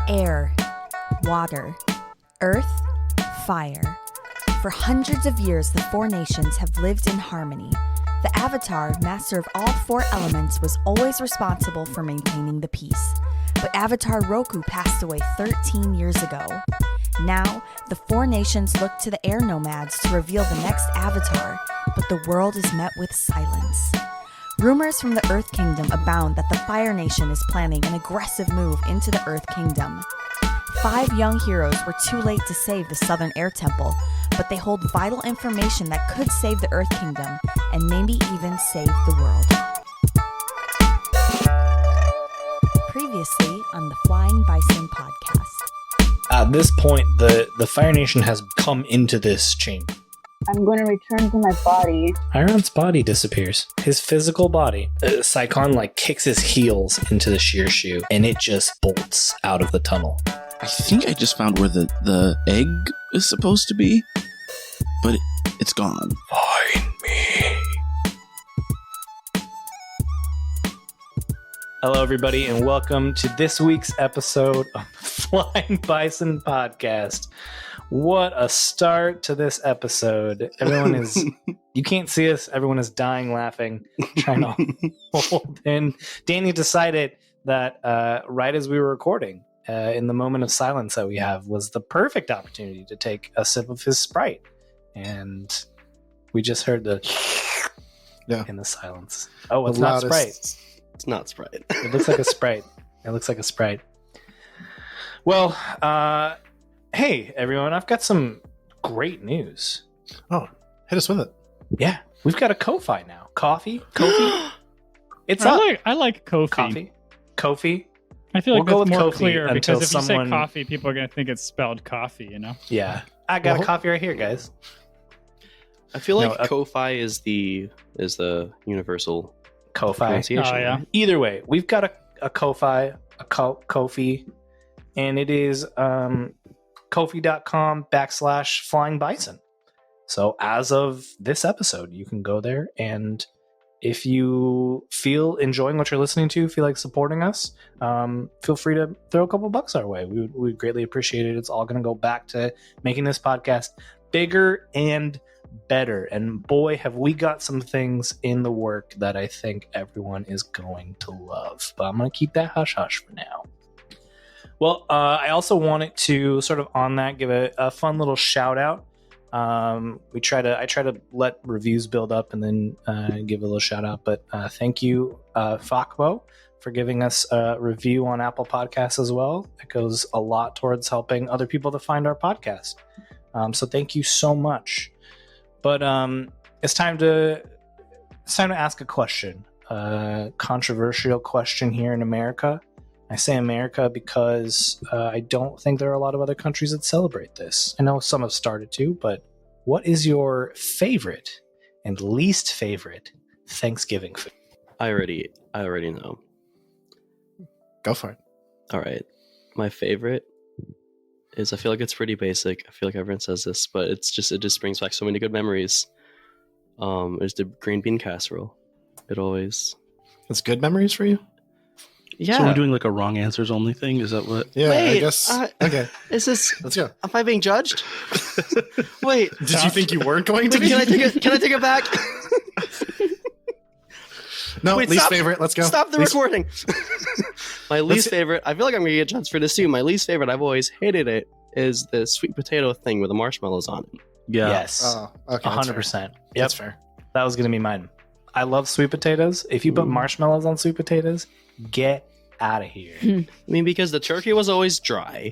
air, water, earth, fire. For hundreds of years, the four nations have lived in harmony. The Avatar, master of all four elements, was always responsible for maintaining the peace. But Avatar Roku passed away 13 years ago. Now, the four nations look to the air nomads to reveal the next Avatar, but the world is met with silence. Rumors from the Earth Kingdom abound that the Fire Nation is planning an aggressive move into the Earth Kingdom. 5 young heroes were too late to save the Southern Air Temple, but they hold vital information that could save the Earth Kingdom and maybe even save the world. Previously on the Flying Bison podcast. At this point, the Fire Nation has come into this chamber. I'm going to return to my body. Eiron's body disappears. His physical body. Saikon kicks his heels into the sheer shoe, and it just bolts out of the tunnel. I think I just found where the egg is supposed to be, but it's gone. Find me. Hello, everybody, and welcome to this week's episode of the Flying Bison podcast. What a start to this episode. Everyone is, you can't see us, everyone is dying laughing, trying to hold in. Danny decided that right as we were recording, in the moment of silence that we have, was the perfect opportunity to take a sip of his Sprite. And we just heard the in the silence. Oh, it's not Sprite. It's not Sprite. It looks like a Sprite. It looks like a Sprite. Well, hey, everyone, I've got some great news. Oh, hit us with it. Yeah, we've got a Ko-Fi now. Kofi? It's up. I like Kofi. Kofi. I feel like We'll go that's with more Kofi clear until because if someone- you say coffee, people are going to think it's spelled coffee, you know? Yeah. I got a coffee right here, guys. I feel like No, Ko-Fi is the universal Ko-Fi. pronunciation. Oh, yeah. Either way, we've got a Ko-Fi, a Kofi, and it is kofi.com/flying bison. So as of this episode, you can go there, and if you feel enjoying what you're listening to, feel like supporting us, feel free to throw a couple bucks our way. We would greatly appreciate it. It's all going to go back to making this podcast bigger and better. And boy, have we got some things in the work that I think everyone is going to love. But I'm going to keep that hush-hush for now. Well, I also wanted to sort of on that give a fun little shout out. I try to let reviews build up and then give a little shout out. But thank you, Fakbo, for giving us a review on Apple Podcasts as well. It goes a lot towards helping other people to find our podcast. So thank you so much. But it's time to ask a question, a controversial question here in America. I say America because I don't think there are a lot of other countries that celebrate this. I know some have started to, but what is your favorite and least favorite Thanksgiving food? I already know. Go for it. All right. My favorite is, I feel like it's pretty basic. I feel like everyone says this, but it just brings back so many good memories. Is the green bean casserole. It's good memories for you? Yeah. So we're doing like a wrong answers only thing? Is that what? Yeah, Wait, I guess. Okay, Is this? let's go. Am I being judged? Wait. Did you think you weren't going to Wait, be? can I take it back? No, Wait, least stop. favorite. Let's go. Stop the Least- recording. My least favorite, I feel like I'm going to get judged for this too. My least favorite, I've always hated it, is the sweet potato thing with the marshmallows on it. Yeah. Yes, Oh, okay. 100%. Yep, That's fair. that was going to be mine. I love sweet potatoes. If you put marshmallows on sweet potatoes, get out of here. I mean, because the turkey was always dry.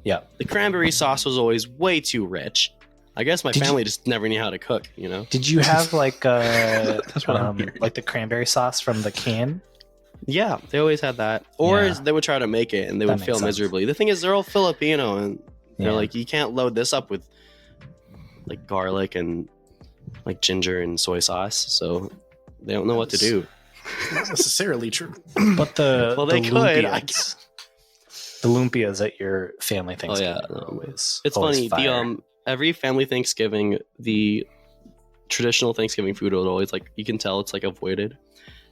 Yep. The cranberry sauce was always way too rich. I guess my Did family just never knew how to cook, you know? Did you have That's what I'm hearing. like the cranberry sauce from the can? Yeah, they always had that. Or Yeah. they would try to make it and they That would makes fail sense. miserably. The thing is, they're all Filipino and they're Yeah. like, you can't load this up with like garlic and like ginger and soy sauce. So they don't know what to do. Not necessarily true. But the Well, they the could, I lumpias, the lumpias at your family Oh, yeah, Thanksgiving. no. Always, It's always funny. fire. Every family Thanksgiving, the traditional Thanksgiving food would always, like, you can tell it's like avoided,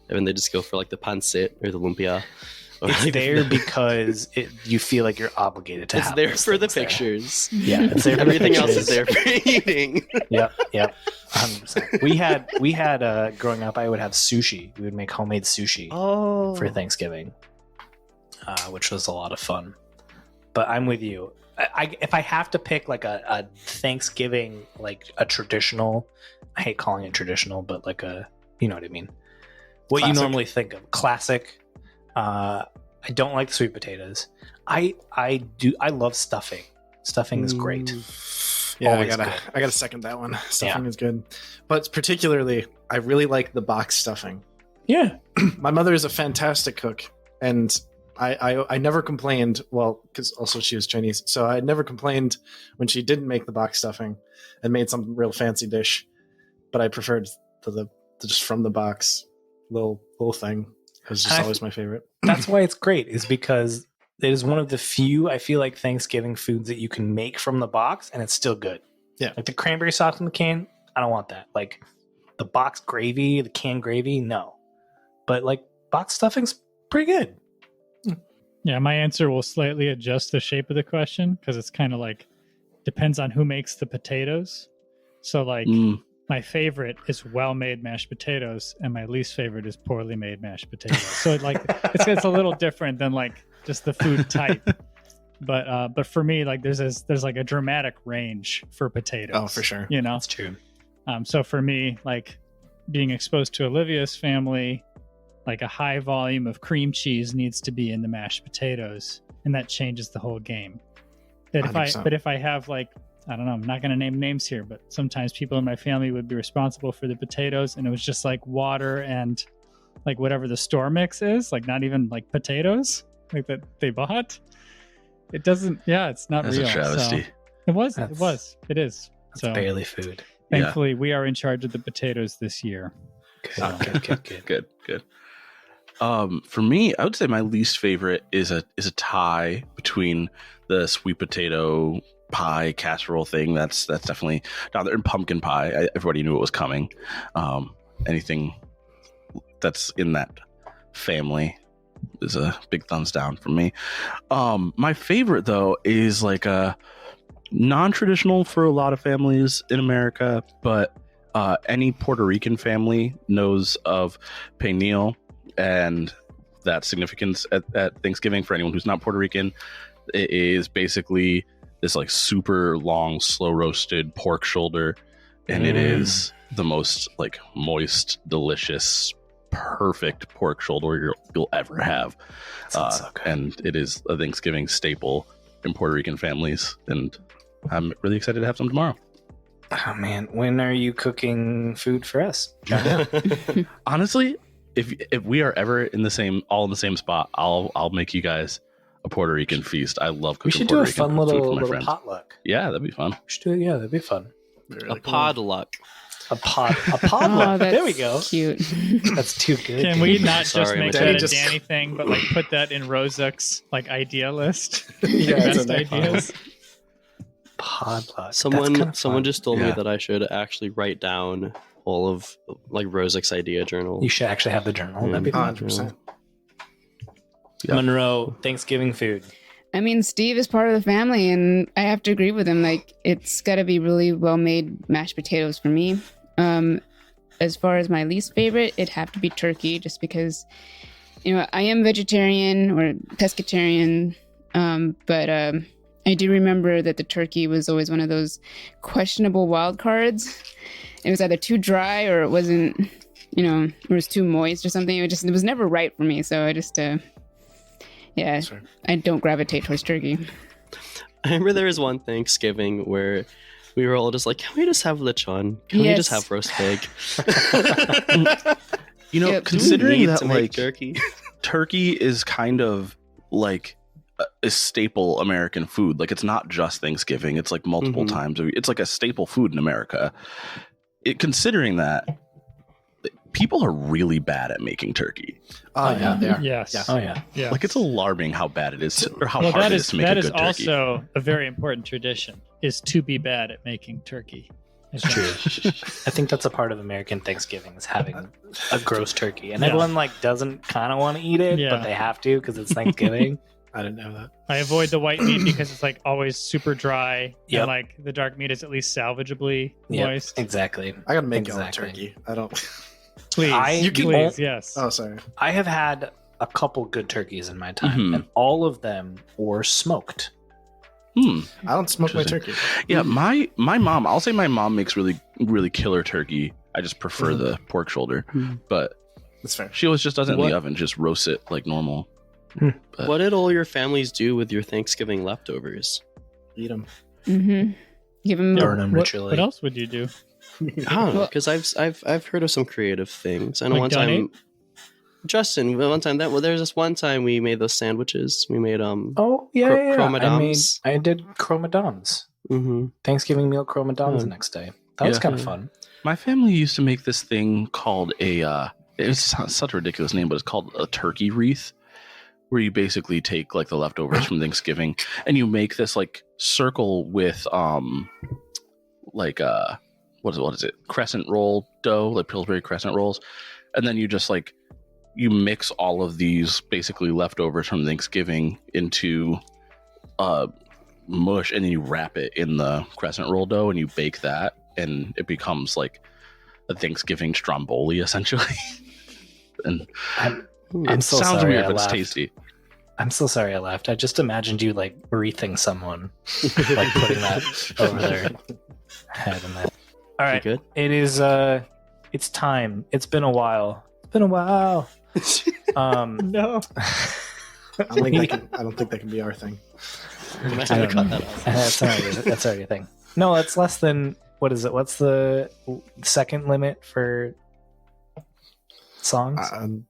and then they just go for like the pancit or the lumpia It's there because you feel like you're obligated to It's have there those for the things there. pictures. Yeah, it's there for the Everything else is pictures. there for eating. Yep, 100%. We had growing up, I would have sushi. We would make homemade sushi Oh. for Thanksgiving, which was a lot of fun. But I'm with you. If I have to pick like a Thanksgiving, like a traditional, I hate calling it traditional, but like you know what I mean. What Classic. you normally think of, classic. I don't like the sweet potatoes. I love stuffing. Stuffing is great. Yeah, Always I good. gotta second that one. Stuffing is good, but particularly I really like the box stuffing. Yeah. My mother is a fantastic cook, and I never complained. Well, because also she was Chinese, so I never complained when she didn't make the box stuffing and made some real fancy dish. But I preferred the just from the box little thing. It was just always my favorite. That's why it's great, is because it is one of the few, I feel like, Thanksgiving foods that you can make from the box and it's still good. Yeah. Like the cranberry sauce in the can, I don't want that. Like the box gravy, the canned gravy, no. But like box stuffing's pretty good. Yeah, my answer will slightly adjust the shape of the question because it's kind of like depends on who makes the potatoes. So like my favorite is well-made mashed potatoes, and my least favorite is poorly made mashed potatoes. So like it's a little different than like just the food type. But for me, like there's like a dramatic range for potatoes. Oh, for sure. You know, That's true. so for me, like being exposed to Olivia's family, like a high volume of cream cheese needs to be in the mashed potatoes, and that changes the whole game. But 100%. if I have like, I don't know, I'm not going to name names here, but sometimes people in my family would be responsible for the potatoes, and it was just like water and like whatever the store mix is, like not even like potatoes like that they bought. It doesn't. Yeah, it's not That's real. a travesty. So it is. That's So barely food. thankfully, we are in charge of the potatoes this year. Good. Good. For me, I would say my least favorite is a tie between the sweet potato pie casserole thing. That's definitely down there, and pumpkin pie. Everybody knew it was coming. Anything that's in that family is a big thumbs down from me. My favorite though is like a non-traditional for a lot of families in America, but any Puerto Rican family knows of pernil and that significance at Thanksgiving. For anyone who's not Puerto Rican, it is basically this like super long, slow roasted pork shoulder, and it is the most like moist, delicious, perfect pork shoulder you'll ever have. Sounds so good. And it is a Thanksgiving staple in Puerto Rican families, and I'm really excited to have some tomorrow. Oh man, when are you cooking food for us, John? Honestly, if we are ever all in the same spot, I'll make you guys a Puerto Rican feast. I love We cooking should do Puerto a fun Rican food for little my friends. potluck. Yeah, that'd be fun. We should do it. Yeah, that'd be fun. A podluck. A potluck. Oh, that's There we go. Cute. That's too good. Can we not just Sorry, make my that Danny a just- Danny thing, but like put that in Rozuk's like idea list? Yeah, it's Best in there. ideas. Potluck. Someone just told me Yeah. that I should actually write down all of like Rozik's idea journal. You should actually have the journal. That'd be fun. 100%. Yeah. Monroe, Thanksgiving food. I mean, Steve is part of the family, and I have to agree with him. Like, it's got to be really well-made mashed potatoes for me. As far as my least favorite, it'd have to be turkey, just because, you know, I am vegetarian or pescatarian, but I do remember that the turkey was always one of those questionable wild cards. It was either too dry or it wasn't, you know, it was too moist or something. It was never right for me. So I just, yeah, Sure. I don't gravitate towards turkey. I remember there was one Thanksgiving where we were all just like, can we just have lechon? Can we just Yes. have roast pig? You know, Yep. considering Need that to make like turkey. turkey is kind of like a staple American food. Like it's not just Thanksgiving. It's like multiple Mhm. times. It's like a staple food in America. Considering that, people are really bad at making turkey. Oh, yeah, they are. Yes. Yeah. Oh yeah. Yeah. Like it's alarming how bad it is, or how well, hard that it is is to make that a is good turkey. also a very important tradition. Is to be bad at making turkey. It's true. I think that's a part of American Thanksgiving is having a gross turkey, and Yeah. everyone like doesn't kind of want to eat it, Yeah. but they have to because it's Thanksgiving. I didn't know that. I avoid the white meat because it's like always super dry. Yep. And like the dark meat is at least salvageably Yep, moist. exactly. I gotta make Exactly. your own turkey. I don't. Please, You can- please, yes. Oh, sorry. I have had a couple good turkeys in my time, Mhm. and all of them were smoked. Hmm. I don't smoke my turkey. Yeah, my mom. I'll say my mom makes really killer turkey. I just prefer Mhm. the pork shoulder, Mhm. but That's fair. she always just does it in What- the oven, just roasts it like normal. What did all your families do with your Thanksgiving leftovers? Eat them. Mm-hmm. Give him. Burn 'em What, ritually. what else would you do? I don't know, Well- because I've heard of some creative things. I know Like one donate? time, Justin. One time there's this one time we made those sandwiches. We made Oh yeah, Cro- yeah, yeah. chromadons? I did chromadons. mhm. Thanksgiving meal chromadons Oh. the next day. That was Yeah. kind of fun. My family used to make this thing called it's such a ridiculous name, but it's called a turkey wreath, where you basically take like the leftovers from Thanksgiving and you make this like circle with what is it? Crescent roll dough, like Pillsbury crescent rolls. And then you just like you mix all of these basically leftovers from Thanksgiving into mush, and then you wrap it in the crescent roll dough and you bake that, and it becomes like a Thanksgiving stromboli essentially. And I'm it so sounds sorry weird, I but it's laughed. tasty. I'm so sorry I laughed. I just imagined you like wreathing someone, like putting that over their head and that. All You right, good? it is. It's time. It's been a while. It's been a while. No. I don't think that can be our thing. We might I have to don't cut know. that out. That's already a thing. No, it's less than. What is it? What's the second limit for songs? I don't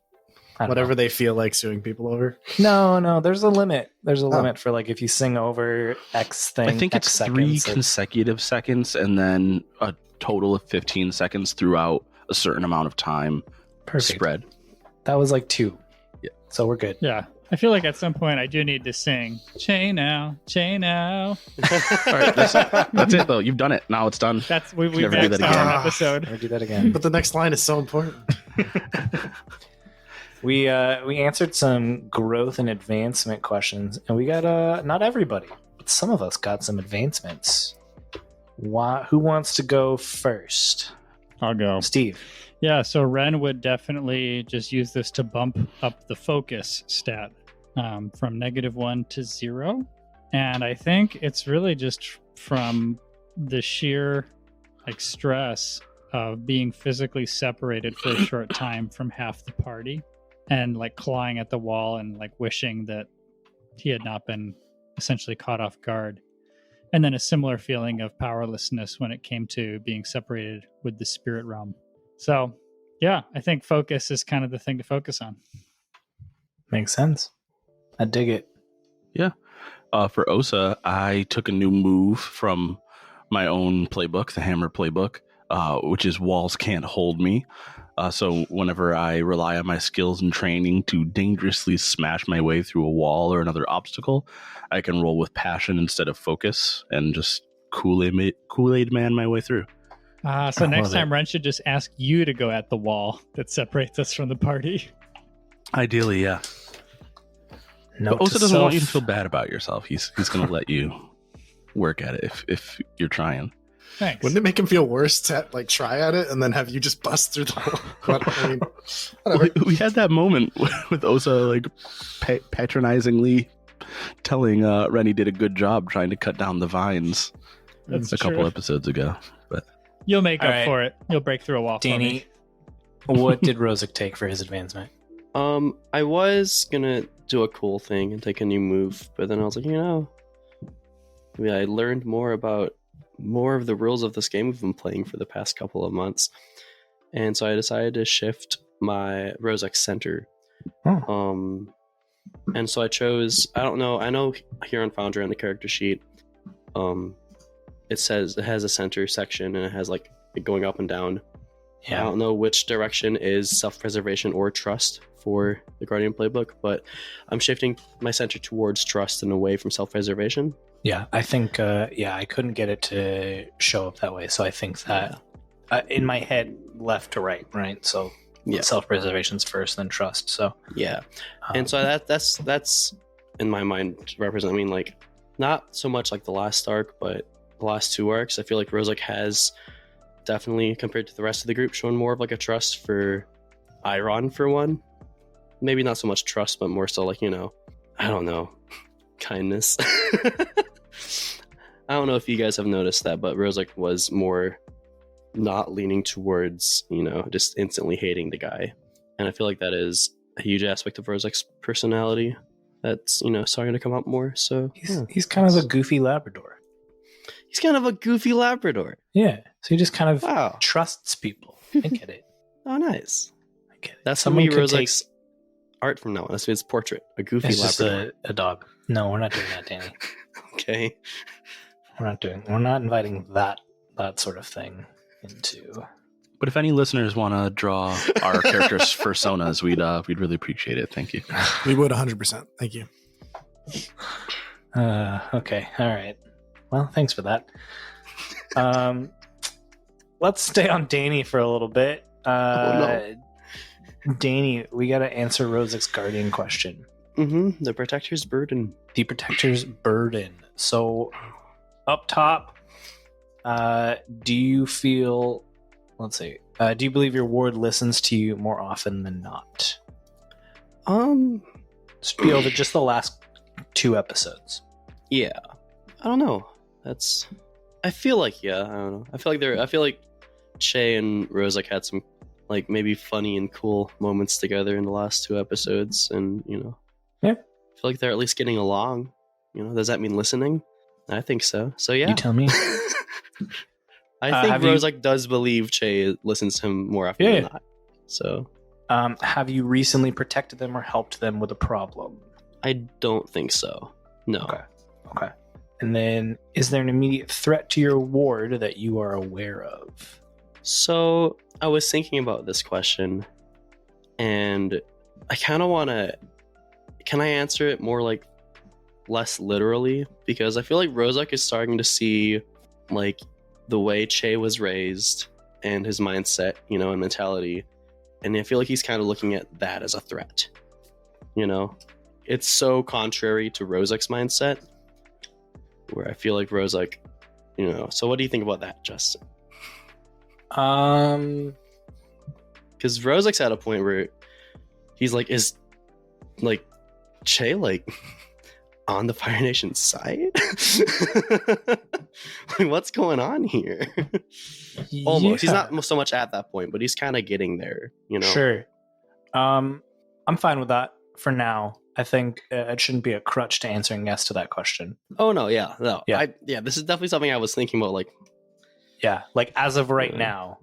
Whatever know. they feel like suing people over. No. There's a limit. There's a Oh. limit for like if you sing over X thing. I think X it's seconds, 3 it's- consecutive seconds and then a total of 15 seconds throughout a certain amount of time Perfect. spread. That was like 2. Yeah. So we're good. Yeah. I feel like at some point I do need to sing Chain now, Chain now. All right, that's it though. You've done it. Now it's done. That's we Never do maxed that out again. an episode. We'll do that again. But the next line is so important. We answered some growth and advancement questions, and we got not everybody, but some of us got some advancements. Who wants to go first? I'll go. Steve. Yeah, so Ren would definitely just use this to bump up the focus stat from -1 to 0. And I think it's really just from the sheer like stress of being physically separated for a short time from half the party and like clawing at the wall and like wishing that he had not been essentially caught off guard. And then a similar feeling of powerlessness when it came to being separated with the spirit realm. So, yeah, I think focus is kind of the thing to focus on. Makes sense. I dig it. For Osa, I took a new move from my own playbook, the Hammer playbook, which is Walls Can't Hold Me. So whenever I rely on my skills and training to dangerously smash my way through a wall or another obstacle, I can roll with passion instead of focus and just Kool-Aid man my way through. So I next love time, Ren should just ask you to go at the wall that separates us from the party. Ideally, yeah. Note But Osa to doesn't want you to self. feel bad about yourself. He's going to let you work at it if you're trying. Thanks. Wouldn't it make him feel worse to like try at it and then have you just bust through the wall? I mean, whatever. We had that moment with Osa like patronizingly telling Rennie did a good job trying to cut down the vines That's a couple true. episodes ago. But You'll make All up right. for it. You'll break through a wall. for Danny, me. what did Rosic take for his advancement? I was gonna do a cool thing and take a new move, but then I was like, I learned more of the rules of this game we've been playing for the past couple of months, and so I decided to shift my Rosic center. And so I chose. I don't know. I know here on Foundry on the character sheet, it says it has a center section and it has like it going up and down. I Yeah. don't know which direction is self-preservation or trust for the Guardian playbook, but I'm shifting my center towards trust and away from self-preservation. Yeah, I think, I couldn't get it to show up that way. So I think that in my head, left to right, right? So self-preservation's first, then trust. So Yeah. And so that's in my mind representing like not so much like the last arc, but the last two arcs. I feel like Rozak has definitely, compared to the rest of the group, shown more of like a trust for Eiron for one. Maybe not so much trust, but more so like, I don't know, kindness. I don't know if you guys have noticed that, but Rozak was more not leaning towards, just instantly hating the guy. And I feel like that is a huge aspect of Rozak's personality that's, starting to come up more. So he's kind of a goofy Labrador. He's kind of a goofy Labrador. Yeah. So he just kind of trusts people. I get it. Oh, nice. I get it. That's Someone going to be could Rozak's art from now on. That's his portrait. A goofy It's just Labrador. a dog. No, we're not doing that, Danny. Okay. We're not inviting that sort of thing into. But if any listeners want to draw our characters' personas, we'd really appreciate it. Thank you. We would 100%. Thank you. Okay. All right. Well, thanks for that. Let's stay on Danny for a little bit. Danny, we got to answer Rozak's guardian question. Mm-hmm. The protector's burden. The protector's burden. So, up top, do you feel... Let's see. Do you believe your ward listens to you more often than not? Just be over just the last 2 episodes. Yeah. I don't know. I feel like, I don't know. I feel like Che and Rozak had some, like, maybe funny and cool moments together in the last 2 episodes. And, Yeah. I feel like they're at least getting along. Does that mean listening? I think so. So, yeah. You tell me. I think Rozak does believe Che listens to him more often than not. So, have you recently protected them or helped them with a problem? I don't think so. No. Okay. And then, is there an immediate threat to your ward that you are aware of? So, I was thinking about this question, and I kind of want to... Can I answer it more, like, less literally? Because I feel like Rozak is starting to see, like, the way Che was raised and his mindset, and mentality. And I feel like he's kind of looking at that as a threat. It's so contrary to Rozak's mindset, where I feel like Rozak, So what do you think about that, Justin? Because Rozak's at a point where he's like, is like Che like on the Fire Nation's side? Like, what's going on here? Almost. He's not so much at that point, but he's kind of getting there. Sure. I'm fine with that for now. I think it shouldn't be a crutch to answering yes to that question. Oh no, yeah, no, yeah. This is definitely something I was thinking about. Like, yeah, like as of right now,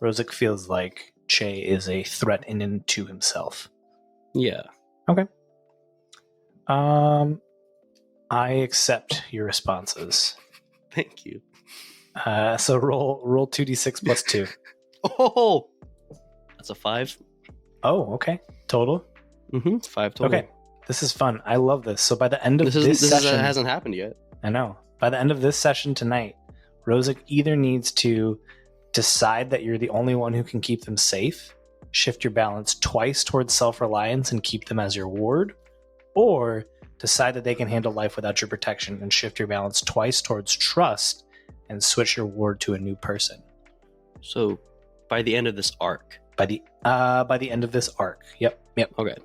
Rozak feels like Che is a threat in and to himself. Yeah. Okay. I accept your responses. Thank you. So roll 2d6 plus 2. Oh, that's a 5. Oh, okay. Total. 5 total. Okay, this is fun. I love this. So by the end of this session, hasn't happened yet. I know. By the end of this session tonight, Rozak either needs to decide that you're the only one who can keep them safe, shift your balance twice towards self-reliance and keep them as your ward, or decide that they can handle life without your protection and shift your balance twice towards trust and switch your ward to a new person. So by the end of this arc. By the end of this arc. Yep. Okay.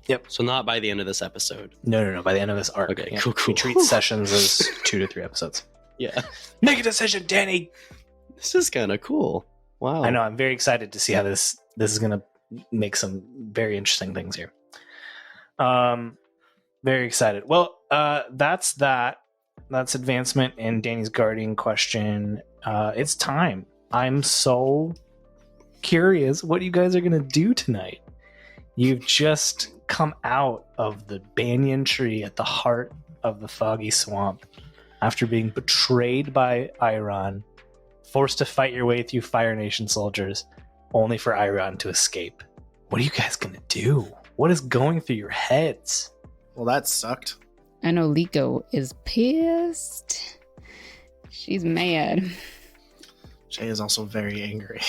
Yep. So not by the end of this episode. No. By the end of this arc. Okay, Yep. cool. We treat sessions as 2 to 3 episodes. Yeah. Make a decision, Danny! This is kind of cool. Wow. I know. I'm very excited to see how this is going to make some very interesting things here. Very excited. Well, that's that. That's advancement in Danny's guardian question. It's time. I'm so curious what you guys are going to do tonight. You've just come out of the banyan tree at the heart of the foggy swamp after being betrayed by Eiron, forced to fight your way through Fire Nation soldiers, only for Eiron to escape. What are you guys going to do? What is going through your heads? Well, that sucked. I know Liko is pissed. She's mad. Shay is also very angry.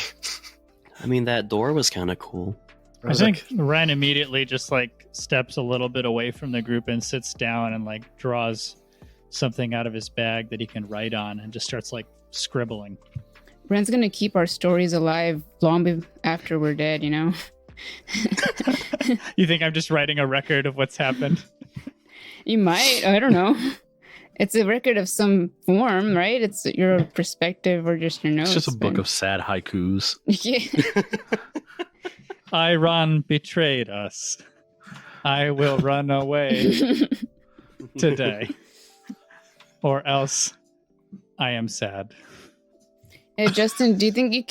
I mean, that door was kind of cool. I think Ren immediately just like steps a little bit away from the group and sits down and like draws something out of his bag that he can write on and just starts like scribbling. Ren's gonna keep our stories alive long after we're dead, you know? You think I'm just writing a record of what's happened? You might. I don't know. It's a record of some form, right? It's your perspective or just your notes. It's just a book of sad haikus. Yeah. Eiron betrayed us. I will run away today. Or else I am sad. Hey, Justin, do you think you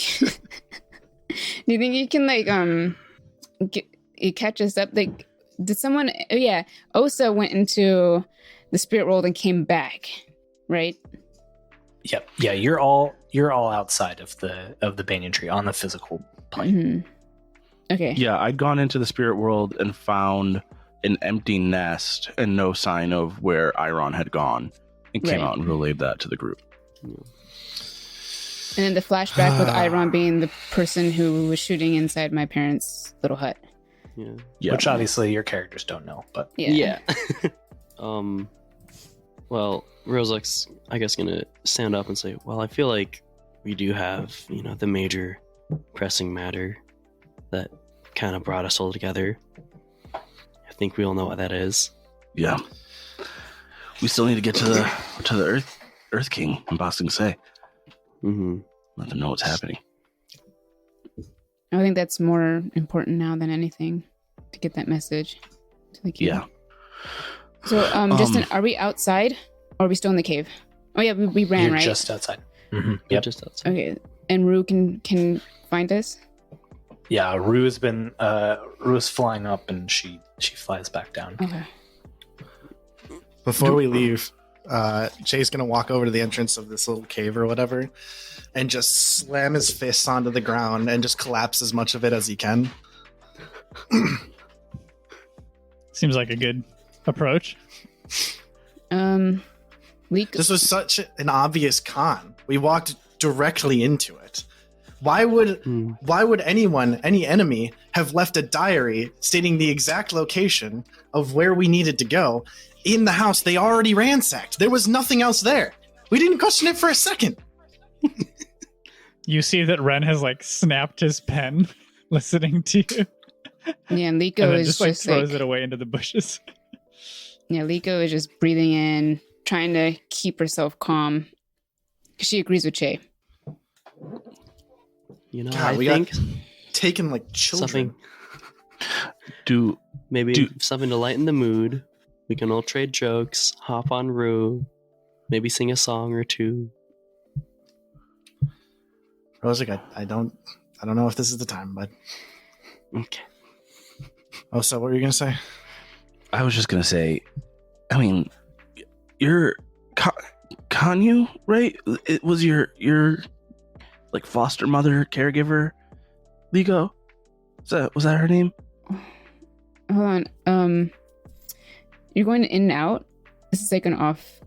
can like you catch us up? Like, did someone? Oh yeah, Osa went into the spirit world and came back, right? Yep. Yeah, you're all outside of the banyan tree on the physical plane. Mm-hmm. Okay. Yeah, I'd gone into the spirit world and found an empty nest and no sign of where Eiron had gone, and came out and relayed that to the group. And then the flashback with Eiron being the person who was shooting inside my parents' little hut. Yeah. Which obviously your characters don't know, but Yeah. Well, Rozak's, I guess, gonna stand up and say, well, I feel like we do have, the major pressing matter that kind of brought us all together. I think we all know what that is. Yeah. We still need to get to the Earth King in Boston Say. Mm-hmm. Let them know what's happening. I think that's more important now than anything to get that message to the king. Yeah. So, Justin, are we outside or are we still in the cave? Oh yeah, we ran, you're right? just outside. Mm-hmm. Yep. Yep. Just outside. Okay, and Rue can find us. Yeah, Rue's flying up and she flies back down. Okay. Before we leave, Jay's gonna walk over to the entrance of this little cave or whatever, and just slam his fists onto the ground and just collapse as much of it as he can. Seems like a good approach. This was such an obvious con. We walked directly into it. Why would anyone, any enemy, have left a diary stating the exact location of where we needed to go in the house they already ransacked? There was nothing else there. We didn't question it for a second. You see that Ren has like snapped his pen listening to you. Yeah, and Liko And then is just like throws it away into the bushes. Yeah, Liko is just breathing in, trying to keep herself calm. Because she agrees with Che. God, I we think got taken like children. Something to lighten the mood. We can all trade jokes, hop on Rue, maybe sing a song or two. Rozak, I don't know if this is the time, but Okay. oh, so what were you gonna say? I was just gonna say, I mean, you're Kanyu, right? It was your like foster mother, caregiver, Liko. Was that her name? Hold on. You're going in and out. This is like an off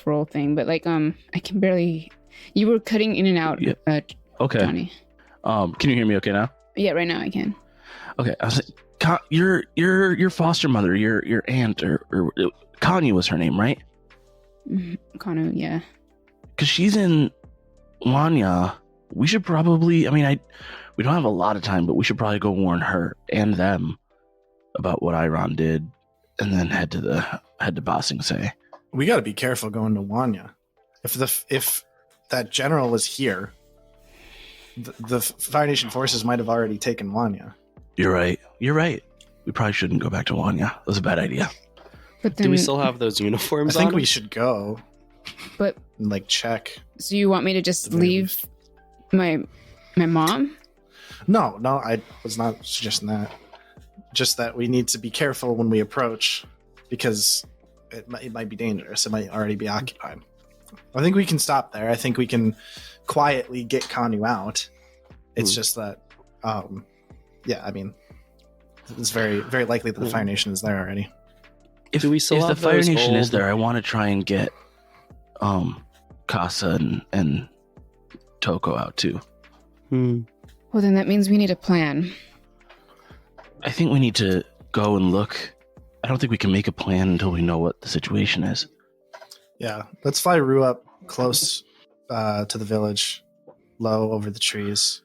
roll thing, but like I can barely. You were cutting in and out. Yeah. Okay. Johnny. Can you hear me okay now? Yeah, right now I can. Okay. I was like, your foster mother, your aunt, or Kanyu was her name, right? Kanu, yeah. Because she's in Wanya. We should probably. I mean, we don't have a lot of time, but we should probably go warn her and them about what Eiron did, and then head to Bossing Say. We got to be careful going to Wanya. If that general was here, the Fire Nation forces might have already taken Wanya. You're right. We probably shouldn't go back to Wanya. That was a bad idea. But then, Do we still have those uniforms I think on? we should go But and like check. so you want me to just leave my mom? No, I was not suggesting that. Just that we need to be careful when we approach, because it might be dangerous. It might already be occupied. I think we can stop there. I think we can quietly get Kanu out. It's just that, yeah, I mean, it's very, very likely that the Fire Nation is there already. If, Do we still if the have Fire those Nation is old- there, I want to try and get Casa and Toko out too. Hmm. Well, then that means we need a plan. I think we need to go and look. I don't think we can make a plan until we know what the situation is. Yeah, let's fly Rue up close to the village, low over the trees.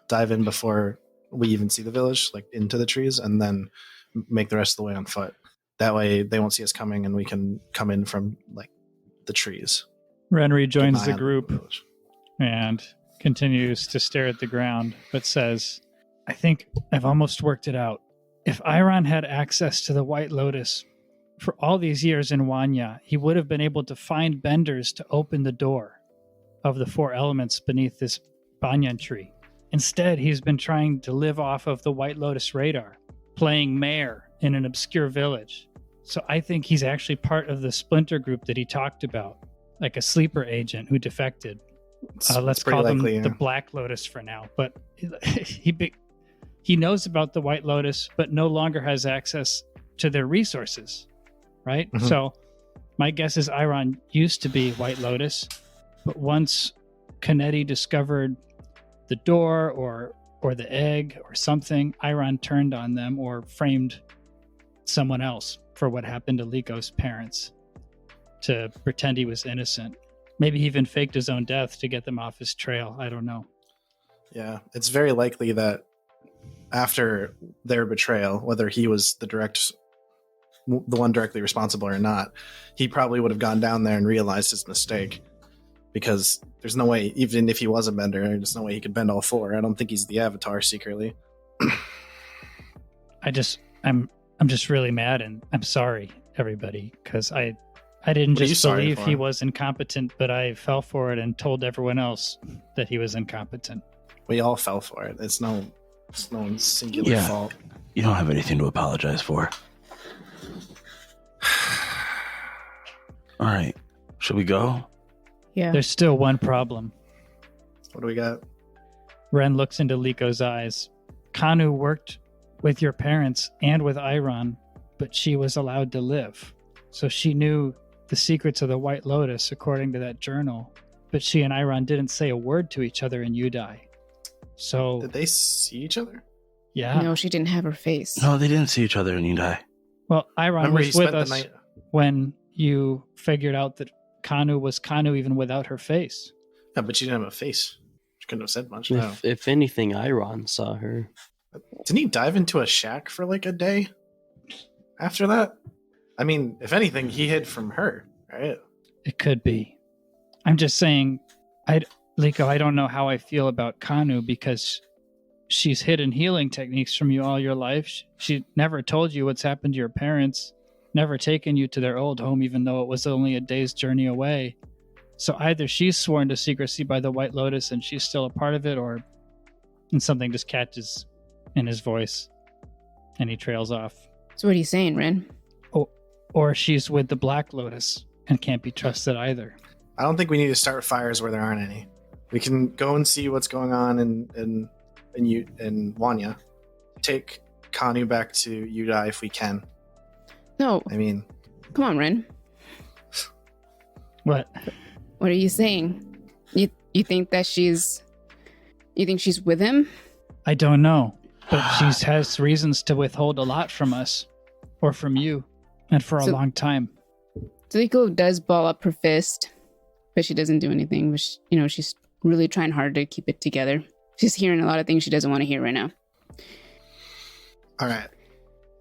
Dive in before we even see the village, like into the trees, and then make the rest of the way on foot. That way they won't see us coming and we can come in from like the trees. Ren Keep rejoins an eye the on group village. and continues to stare at the ground, but says, I think I've almost worked it out. If Eiron had access to the White Lotus for all these years in Wanya, he would have been able to find benders to open the door of the 4 elements beneath this banyan tree. Instead, he's been trying to live off of the White Lotus radar, playing mayor in an obscure village. So I think he's actually part of the splinter group that he talked about, like a sleeper agent who defected. Let's pretty call likely, them the yeah. Black Lotus for now. But he knows about the White Lotus, but no longer has access to their resources, right? Mhm. So my guess is Eiron used to be White Lotus, but once Canetti discovered the door or the egg or something, Eiron turned on them or framed someone else for what happened to Liko's parents to pretend he was innocent. Maybe he even faked his own death to get them off his trail. I don't know. Yeah, it's very likely that after their betrayal, whether he was the one directly responsible or not, he probably would have gone down there and realized his mistake. Because there's no way, even if he was a bender, there's no way he could bend all 4. I don't think he's the Avatar secretly. I'm just really mad, and I'm sorry, everybody, because I didn't What are you just sorry believe for? he was incompetent, but I fell for it and told everyone else that he was incompetent. We all fell for it. It's no one's singular Yeah. fault. You don't have anything to apologize for. All right. Should we go? Yeah. There's still one problem. What do we got? Ren looks into Liko's eyes. Kanu worked with your parents and with Eiron, but she was allowed to live. So she knew the secrets of the White Lotus, according to that journal. But she and Eiron didn't say a word to each other in Udai. So, Did they see each other? yeah. No, she didn't have her face. No, they didn't see each other in Udai. Well, Eiron Remember, he was with spent the us night. when you figured out that Kanu was Kanu even without her face. Yeah, but she didn't have a face. She couldn't have said much. No. If anything, Eiron saw her. Didn't he dive into a shack for like a day after that? I mean, if anything, he hid from her, right? It could be. I'm just saying, Liko, I don't know how I feel about Kanu because she's hidden healing techniques from you all your life. She never told you what's happened to your parents, never taken you to their old home, even though it was only a day's journey away. So either she's sworn to secrecy by the White Lotus and she's still a part of it, and something just catches in his voice and he trails off. So what are you saying, Ren? Or she's with the Black Lotus and can't be trusted either. I don't think we need to start fires where there aren't any. We can go and see what's going on in Wanya. Take Kanu back to Udai if we can. No, I mean, come on, Ren. What? What are you saying? You think that she's with him? I don't know, but she has reasons to withhold a lot from us, or from you, and for a So- long time. Zuiko does ball up her fist, but she doesn't do anything. Which, she's really trying hard to keep it together. She's hearing a lot of things she doesn't want to hear right now. all right.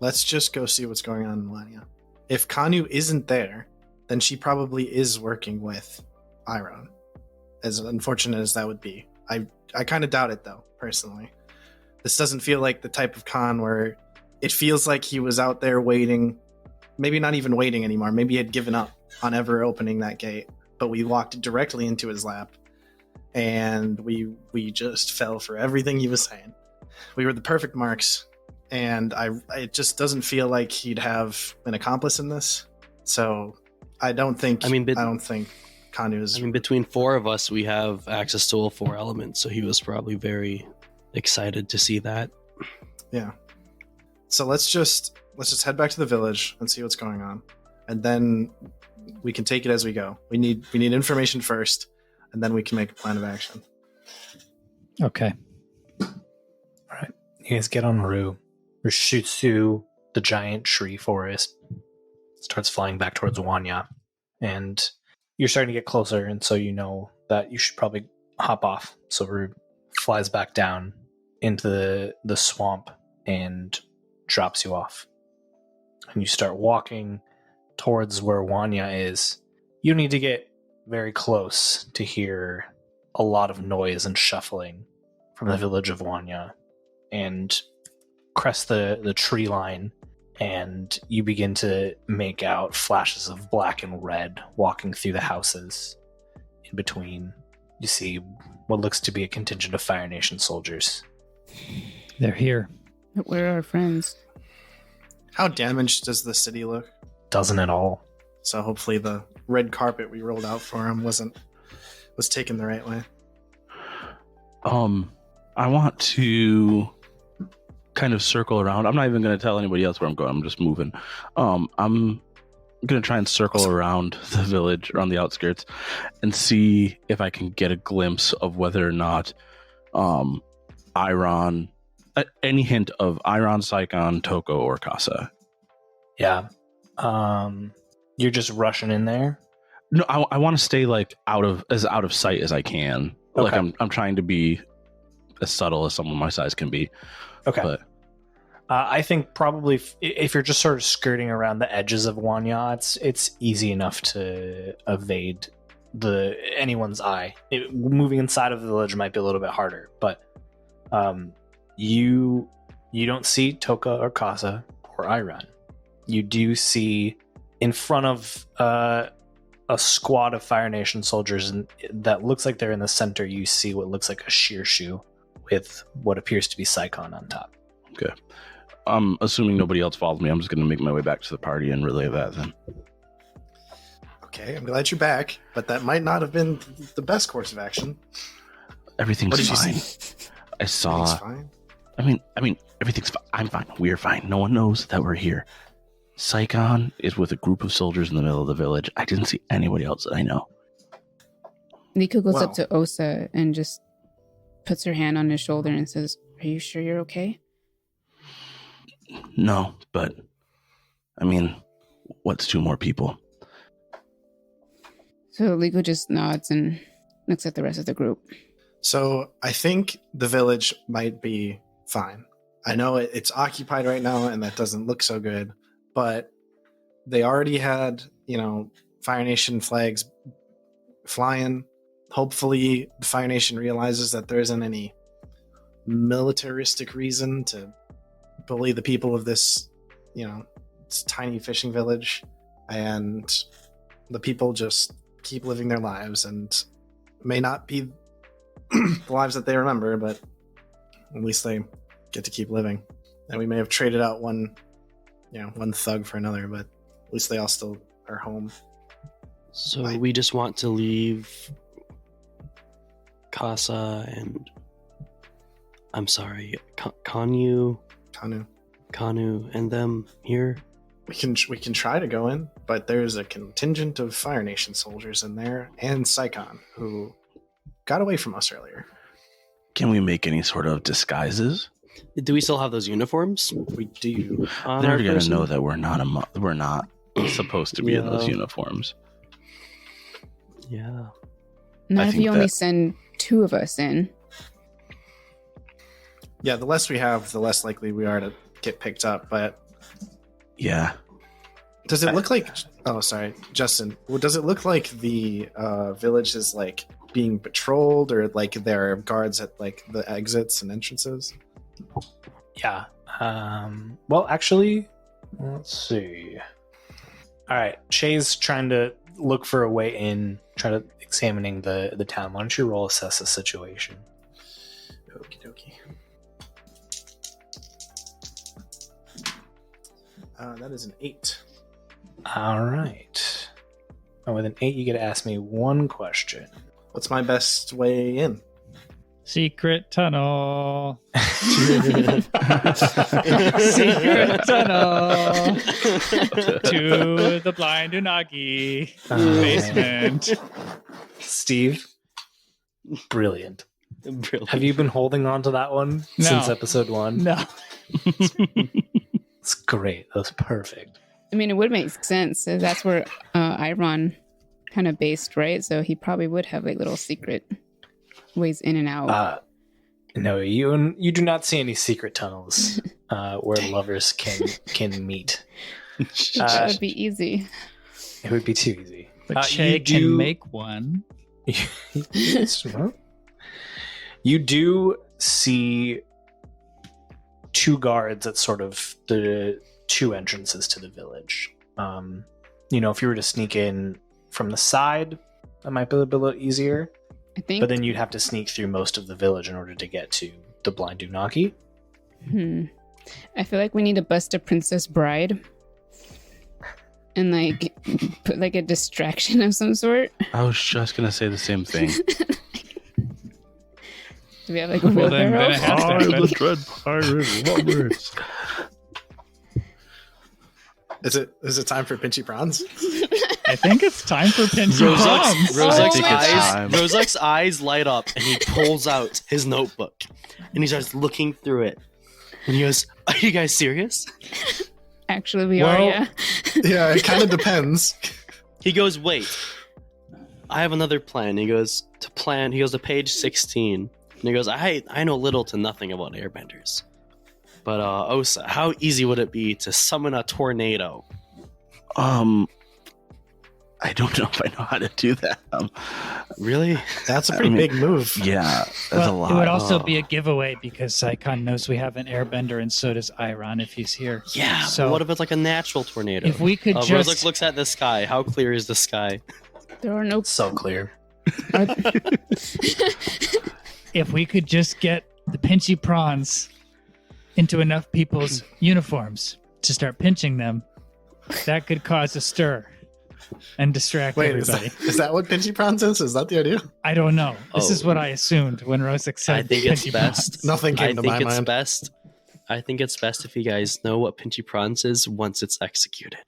Let's just go see what's going on in Wanya. If Kanu isn't there, then she probably is working with Eiron. As unfortunate as that would be. I kind of doubt it, though, personally. This doesn't feel like the type of con where it feels like he was out there waiting, maybe not even waiting anymore. Maybe he had given up on ever opening that gate, but we walked directly into his lap and we just fell for everything he was saying. We were the perfect marks, and it just doesn't feel like he'd have an accomplice in this. So I don't think Kanu is. I mean, between 4 of us, we have access to all 4 elements, so he was probably very excited to see that. Yeah. So let's just let's just head back to the village and see what's going on, and then we can take it as we go. We need information first, and then we can make a plan of action. Okay. All right. You guys get on Rue. Rue shoots through the giant tree forest, starts flying back towards Wanya, and you're starting to get closer, and so you know that you should probably hop off. So Rue flies back down into the swamp and drops you off. And you start walking towards where Wanya is. You need to get very close to hear a lot of noise and shuffling from the village of Wanya, and crest the tree line, and you begin to make out flashes of black and red walking through the houses. In between, you see what looks to be a contingent of Fire Nation soldiers. They're here. But where are our friends? How damaged does the city look? Doesn't at all. So hopefully the red carpet we rolled out for him was taken the right way. I want to kind of circle around. I'm not even going to tell anybody else where I'm going. I'm just moving. I'm going to try and circle around the village, around the outskirts, and see if I can get a glimpse of whether or not Eiron, any hint of Eiron, Saikon, Toko, or Casa. Yeah. You're just rushing in there? No, I want to stay like out of sight as I can. Okay. Like I'm trying to be as subtle as someone my size can be. Okay. But I think probably if you're just sort of skirting around the edges of Wanya, it's easy enough to evade anyone's eye. Moving inside of the village might be a little bit harder, but you don't see Toka or Casa or Eiron. You do see in front of a squad of Fire Nation soldiers, and that looks like they're in the center. You see what looks like a sheer shoe with what appears to be Saikon on top. okay. I'm assuming nobody else follows me. I'm just going to make my way back to the party and relay that then. Okay, I'm glad you're back, but that might not have been the best course of action. Everything's What did you fine. see? I saw. Everything's fine. I mean, everything's fine. I'm fine. We're fine. No one knows that we're here. Saikon is with a group of soldiers in the middle of the village. I didn't see anybody else that I know. Nico goes Well. up to Osa and just puts her hand on his shoulder and says, "Are you sure you're okay?" No, but I mean, what's two more people? So Nico just nods and looks at the rest of the group. So I think the village might be fine. I know it's occupied right now, and that doesn't look so good, but they already had, Fire Nation flags flying. Hopefully, the Fire Nation realizes that there isn't any militaristic reason to bully the people of this, this tiny fishing village, and the people just keep living their lives, and may not be the lives that they remember, but at least they get to keep living. And we may have traded out one thug for another, but at least they all still are home. So we just want to leave Casa and I'm sorry, Kanu and them here. We can try to go in, but there's a contingent of Fire Nation soldiers in there, and Saikon, who got away from us earlier. Can we make any sort of disguises? Do we still have those uniforms? We do. On They're our going to person? know that we're not supposed to be in those uniforms. Yeah. Not I if think you only that- send 2 of us in. Yeah, the less we have, the less likely we are to get picked up. But Yeah. does it look like? Oh, sorry, Justin. Does it look like the village is like being patrolled, or like there are guards at like the exits and entrances? Yeah. Well, actually, let's see. All right, Shay's trying to look for a way in, trying to examining the town. Why don't you roll assess the situation? Okie dokie. That is an 8. All right. And with an 8, you get to ask me one question. What's my best way in? Secret tunnel. Secret tunnel to the blind Unagi basement. Steve, brilliant. Brilliant. Have you been holding on to that one No. since episode 1? No. It's great. That was perfect. I mean, it would make sense. That's where Eiron kind of based, right? So he probably would have like little secret ways in and out. No, you do not see any secret tunnels where lovers can meet. That would be easy. It would be too easy. But Che can make one. Yes, well, you do see 2 guards at sort of the 2 entrances to the village. If you were to sneak in from the side, that might be a little easier. I think. But then you'd have to sneak through most of the village in order to get to the blind Unagi. I feel like we need to bust a princess bride and like put like a distraction of some sort. I was just gonna say the same thing. Do we have like a Well, then wheelbarrow? it has to happen. dread pirate lovers. Is it time for Pinchy Prawns? I think it's time for Pinchy Prawns. Rozak's think it's time. Rozak's eyes light up, and he pulls out his notebook, and he starts looking through it. And he goes, "Are you guys serious?" Actually, we are, yeah. Yeah, it kind of depends. He goes, "Wait, I have another plan." He goes to page 16, and he goes, "I know little to nothing about airbenders, but Osa, how easy would it be to summon a tornado?" I don't know if I know how to do that. Really? That's a pretty big move. Yeah, that's a lot. It would also be a giveaway because Saikon knows we have an airbender, and so does Eiron if he's here. Yeah. So So what if it's like a natural tornado? if we could just Rozak looks at the sky. How clear is the sky? There are no. So clear. if we could just get the Pinchy Prawns into enough people's uniforms to start pinching them, that could cause a stir and distract Wait, everybody. is that what Pinchy Prawns is? Is that the idea? I don't know. This is Oh. what I assumed when Rozak said I think it's Pinchy best. Prawns. Nothing came I to think my it's mind. best. I think it's best if you guys know what Pinchy Prawns is once it's executed.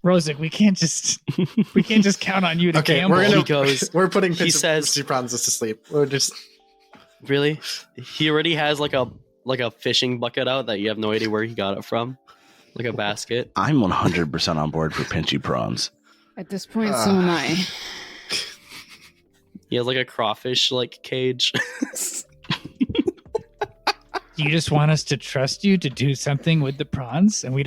Rozak, we can't just count on you to Okay, gamble. we're He goes- we're putting he says- Pinchy Prawns to sleep. We're just Really? He already has like a fishing bucket out that you have no idea where he got it from, like a basket. I'm 100% on board for Pinchy Prawns. At this point, so am I. He has like a crawfish like cage. You just want us to trust you to do something with the prawns, and we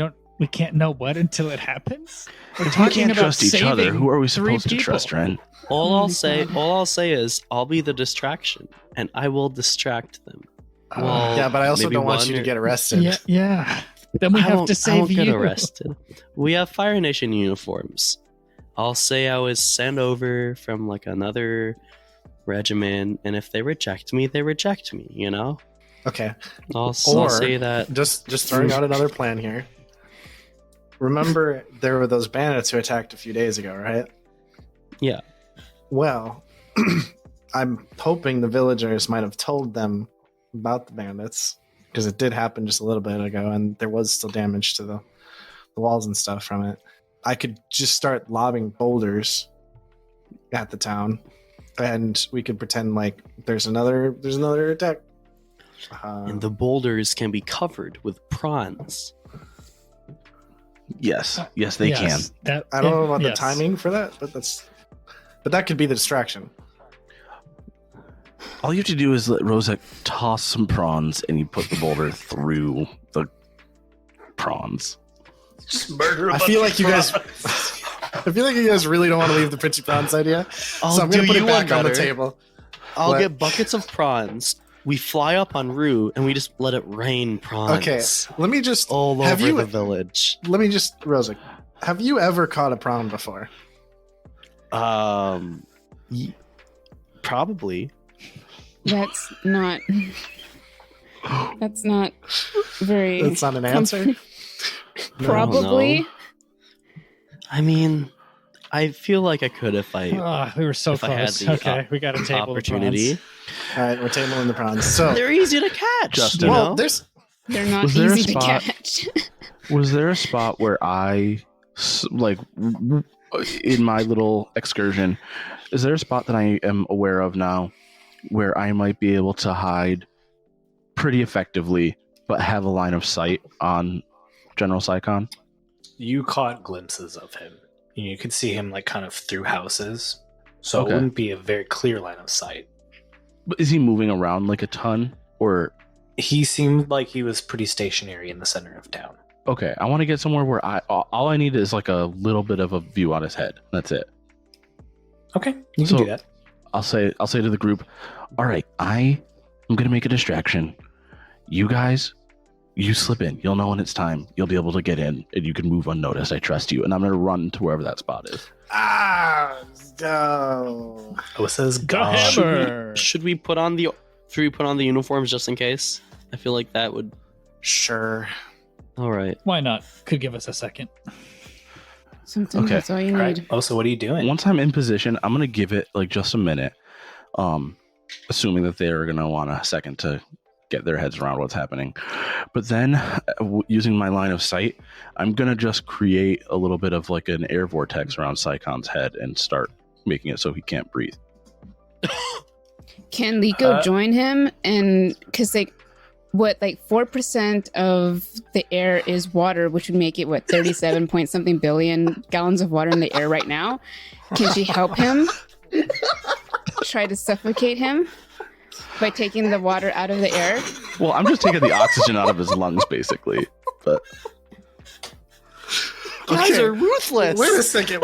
can't know what until it happens. We're If we can't trust each other, saving who are we 3 supposed to trust, people. Ren? All I'll say is I'll be the distraction, and I will distract them. Well, yeah, but I also maybe don't want one you to or- get arrested. Yeah. Then we I have won't- to I save won't you. get arrested. We have Fire Nation uniforms. I'll say I was sent over from like another regiment, and if they reject me, they reject me. You know. Okay, I'll Or- say that. just throwing out another plan here. Remember, there were those bandits who attacked a few days ago, right? Yeah. Well, I'm hoping the villagers might have told them about the bandits, because it did happen just a little bit ago, and there was still damage to the walls and stuff from it. I could just start lobbing boulders at the town, and we could pretend like there's another attack. And the boulders can be covered with prawns. Yes, they can. That, I don't know about yes. the timing for that, but that could be the distraction. All you have to do is let Rozak toss some prawns, and you put the boulder through the prawns. Just murder. I feel like you guys. I feel like you guys really don't want to leave the Pinchy Prawns idea, I'll so I'm going do to put you it back one on the better. table. I'll What? get buckets of prawns. We fly up on Rue, and we just let it rain prawns. Okay, let me just All have over you. the village. Let me just, Rosa, have you ever caught a prawn before? Probably. That's not. That's not very. That's not an answer. Probably. I mean, I feel like I could if I We were so if I had close. the Okay, we got a table opportunity. All right, we're tabling the prawns. So, They're easy to catch. Justin. you well, know? They're not Was there a easy to spot- catch. Was there a spot where like, in my little excursion, is there a spot that I am aware of now where I might be able to hide pretty effectively, but have a line of sight on General Saikon? You caught glimpses of him. You could see him like kind of through houses, so Okay. it wouldn't be a very clear line of sight. But is he moving around like a ton? Or He seemed like he was pretty stationary in the center of town. okay, I want to get somewhere where all I need is like a little bit of a view on his head. That's it. Okay, you So- can do that. I'll say to the group, all right, I am gonna make a distraction. You guys, you slip in. You'll know when it's time. You'll be able to get in, and you can move unnoticed. I trust you, and I'm gonna run to wherever that spot is. No. Osa's The gone. hammer. Should we put on the uniforms just in case? I feel like that would. Sure. All right. Why not? Could give us a second. Sometimes Okay. that's all you All need. right. Osa, what are you doing? Once I'm in position, I'm gonna give it like just a minute, assuming that they're gonna want a second to get their heads around what's happening. But then, using my line of sight, I'm gonna just create a little bit of like an air vortex around Saikon's head and start making it so he can't breathe. Can Liko Uh, join him? And because like 4% of the air is water, which would make it 37 point something billion gallons of water in the air right now. Can she help him? Try to suffocate him by taking the water out of the air? Well, I'm just taking the oxygen out of his lungs, basically. But Guys Okay. are ruthless. Wait a second.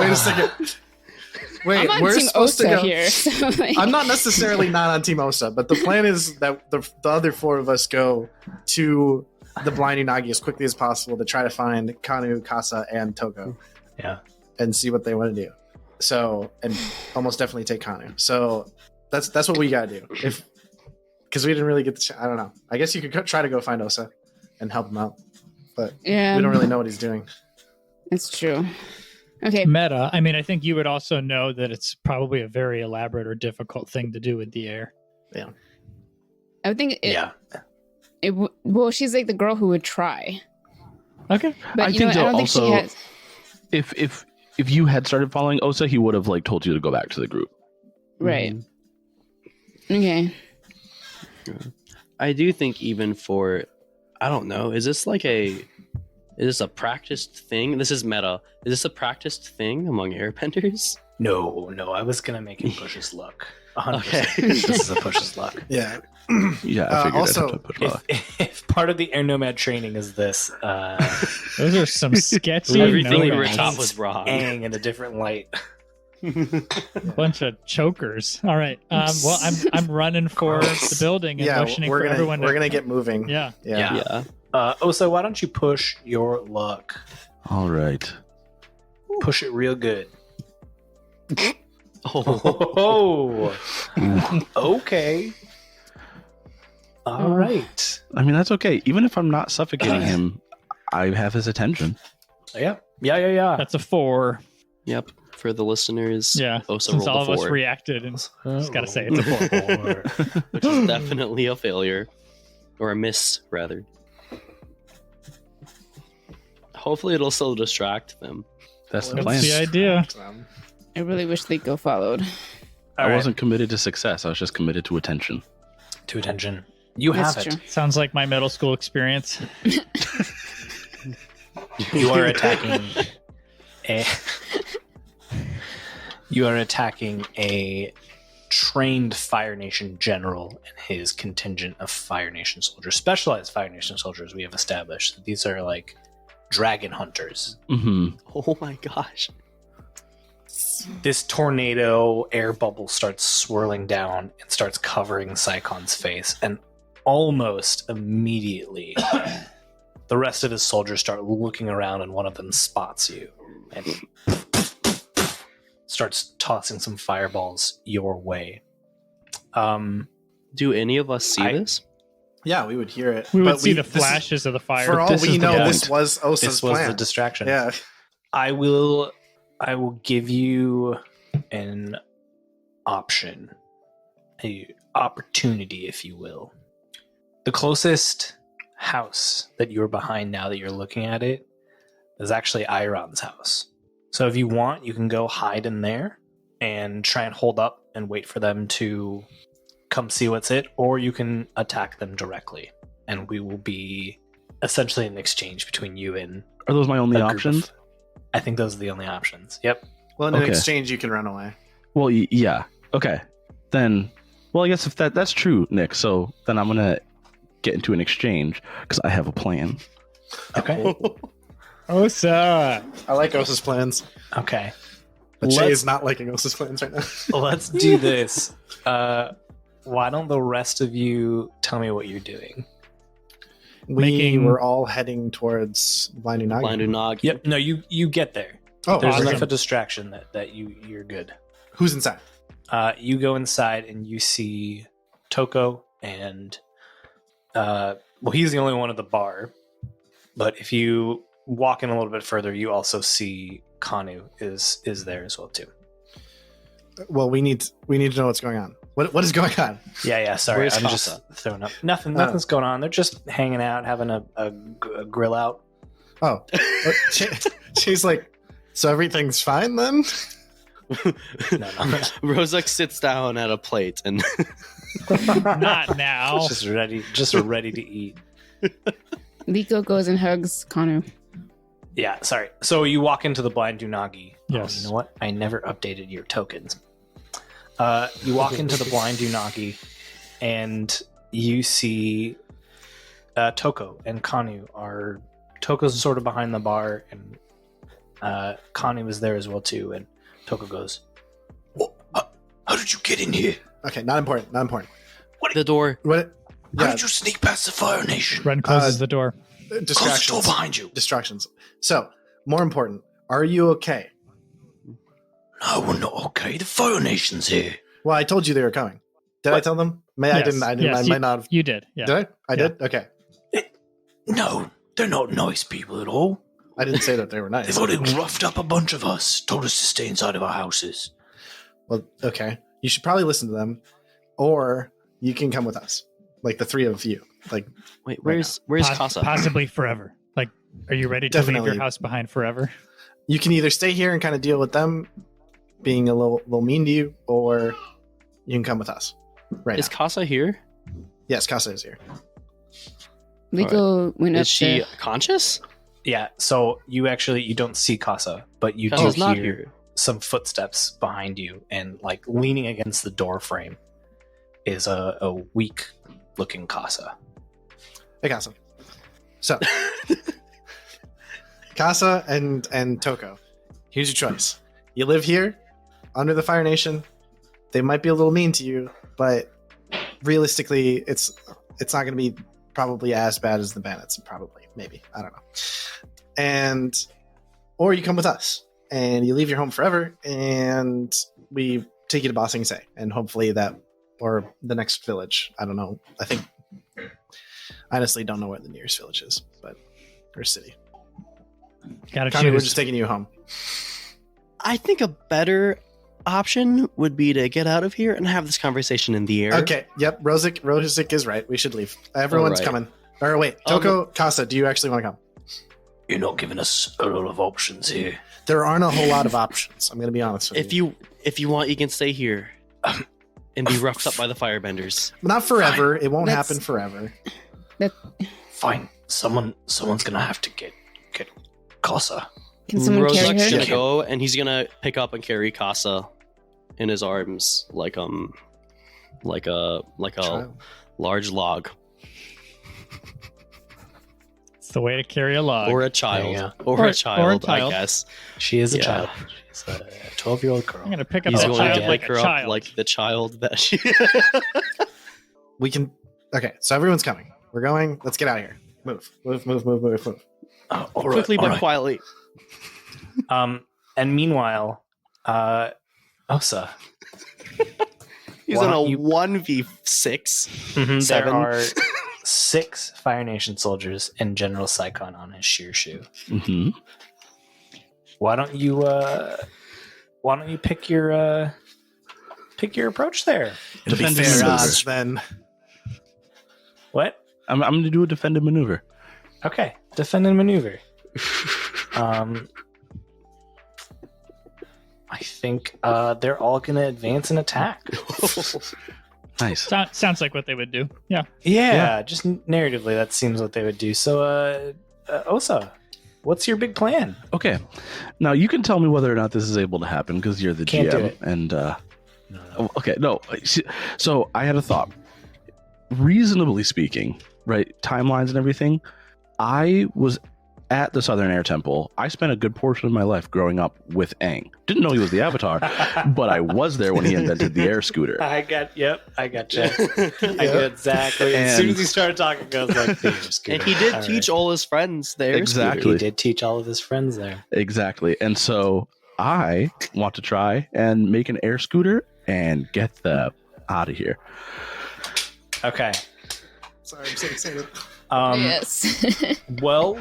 Wait, I'm on we're Team supposed to Osa go. here. So like, I'm not necessarily not on Team Osa, but the plan is that the other four of us go to the Blinding Nagi as quickly as possible to try to find Kanu, Kasa, and Toko Yeah. and see what they want to do. So, and almost definitely take Kanu. So that's what we gotta do. Because we didn't really get the I don't know. I guess you could try to go find Osa and help him out, but yeah, we don't really know what he's doing. It's true. Okay, Meta. I mean, I think you would also know that it's probably a very elaborate or difficult thing to do with the air. I would think Yeah. well, she's like the girl who would try, Okay. but I you know, think I don't think she also- has. if you had started following Osa, he would have like told you to go back to the group. Right. Okay. I do think even for, I don't know, is this a practiced thing? This is meta. Is this a practiced thing among airbenders? No, I was gonna make him push his luck. 100%. Okay. This is a push his luck. Yeah. Yeah, I figured also, I'd have to push my luck. If part of the air nomad training is this, Those are some sketchy Everything we were no-nos. taught was wrong. Aang in a different light. Bunch of chokers. All right. Well, I'm running for the building and Yeah, motioning we're for gonna everyone. we're gonna get moving. Yeah. Yeah. Yeah. Osa, why don't you push your luck? All right. Push it real good. Oh. Oh, okay. All right. I mean, that's okay. Even if I'm not suffocating him, I have his attention. Yeah. That's a 4. Yep. For the listeners, Yeah. Osa Since all rolled of a us 4, reacted and just gotta say it's a 4. which is definitely a failure. Or a miss, rather. Hopefully it'll still distract them. That's the That's plan. the idea. I really wish Liko followed. All I right. wasn't committed to success. I was just committed to attention. To attention. You That's have it. true. Sounds like my middle school experience. You are attacking a You are attacking a trained Fire Nation general and his contingent of Fire Nation soldiers, specialized Fire Nation soldiers. We have established that these are like dragon hunters. Mm-hmm. Oh my gosh. This tornado air bubble starts swirling down and starts covering Saikon's face, and almost immediately the rest of his soldiers start looking around, and one of them spots you and starts tossing some fireballs your way. Do any of us see this? Yeah, we would hear it. We would But see the this is- flashes of the fire. For all This we is the know, point. this was Osa's This was plan. the distraction. Yeah. I will I will give you an option, a opportunity, if you will. The closest house that you're behind now that you're looking at it is actually Eiron's house. So if you want, you can go hide in there and try and hold up and wait for them to come see what's it, or you can attack them directly, and we will be essentially an exchange between you and Are those my only a group options? of- I think those are the only options. Yep. Well, in an Okay. exchange, you can run away. Well, yeah. Okay. Then, well, I guess if that's true, Nick. So then I'm gonna get into an exchange because I have a plan. Okay. Osa. I like Osa's plans, Okay. but Shay Let's- is not liking Osa's plans right now. Let's do this. Why don't the rest of you tell me what you're doing? We were all heading towards Blind Unagi. Blind Unagi. Yep. No, you get there. Oh, There's awesome. enough of distraction that you're good. Who's inside? You go inside and you see Toko and well, he's the only one at the bar. But if you walk in a little bit further, you also see Kanu is there as well too. Well, we need to know what's going on. What is going on? Yeah. Sorry, Where's I'm Casa? just throwing up. Nothing's going on. They're just hanging out, having a grill out. Oh, she's like, so everything's fine then? No. Rozak sits down at a plate and Not now. just ready to eat. Liko goes and hugs Kanu. Yeah, sorry. So you walk into the Blind Unagi. Yes. Oh, you know what? I never updated your tokens. You walk into the Blind Unagi, and you see Toko and Kanu are... Toko's sort of behind the bar, and Kanu is there as well, too. And Toko goes, how did you get in here? Okay, not important. the door. What? How Yeah, did you sneak past the Fire Nation? Ren closes the door. Close the door distractions. behind you. Distractions. So, more important, are you okay? No, we're not okay. The Fire Nation's here. Well, I told you they were coming. Did I What? tell them? I Yes, didn't. yes, I might not have. You did. Yeah. Did I? I Yeah. did? Okay. No, they're not nice people at all. I didn't say that they were nice. They've already roughed up a bunch of us, told us to stay inside of our houses. Well, okay. You should probably listen to them, or you can come with us, like the three of you. Like, Wait, where's Casa? Possibly forever. Like, are you ready to leave Definitely. your house behind forever? you can either stay here and kind of deal with them being a little mean to you, or you can come with us. Right. Is now. Casa here? Yes, Casa is here. Liko went up Is she to... conscious? Yeah, so you don't see Casa, but you Casa's do not hear here. some footsteps behind you, and like leaning against the door frame is a weak looking Casa. Hey, Casa. So, Casa and Toko, here's your choice. You live here, under the Fire Nation. They might be a little mean to you, but realistically, it's not going to be probably as bad as the bandits. Probably, maybe, I don't know. Or you come with us, and you leave your home forever, and we take you to Ba Sing Se, and hopefully that, or the next village. I don't know. I honestly don't know where the nearest village is, but or city. Gotta Connie, we're choose. just taking you home. I think a better option would be to get out of here and have this conversation in the air. Okay. Yep. Rosic is right. We should leave. Everyone's All right. coming. Or wait, Toko, Casa, do you actually want to come? You're not giving us a lot of options here. There aren't a whole lot of options. I'm going to be honest with you. If you want, you can stay here and be roughed up by the firebenders. Not forever. It won't Let's- happen forever. Fine, someone's gonna have to get Casa. Can someone carry Rozak's her? gonna go and he's gonna pick up and carry Casa in his arms like a Child. large log It's the way to carry a log. or a There child you go. or a child, I child. guess. She is a Yeah. child. She's a 12-year-old girl. I'm gonna pick up He's that going child to like pick a her child. up like the child that she. We can. Okay, so everyone's coming. We're going. Let's get out of here. Move. All right, Quickly all but right. quietly. And meanwhile, Osa. He's Why in a don't you- 1v6. There Seven. are 6 Fire Nation soldiers and General Saikon on his sheer shoe. Mm-hmm. why don't you pick your approach there? It'll be Defending fair maneuver. odds then. What? I'm going to do a defended maneuver. Okay, defend and maneuver. I think they're all going to advance and attack. Nice. Sounds like what they would do. Yeah. Yeah, just narratively, that seems what they would do. So, Osa, what's your big plan? Okay. Now you can tell me whether or not this is able to happen because you're the Can't GM. do it. And No. okay, no. So I had a thought. Reasonably speaking, right? Timelines and everything. I was at the Southern Air Temple. I spent a good portion of my life growing up with Aang. Didn't know he was the Avatar, but I was there when he invented the air scooter. I got you. I got exactly. As soon as he started talking, I was like, And he did teach all his friends there. Exactly. He did teach all of his friends there. Exactly. And so I want to try and make an air scooter and get the out of here. Okay. Sorry, I'm so excited. Yes. Well,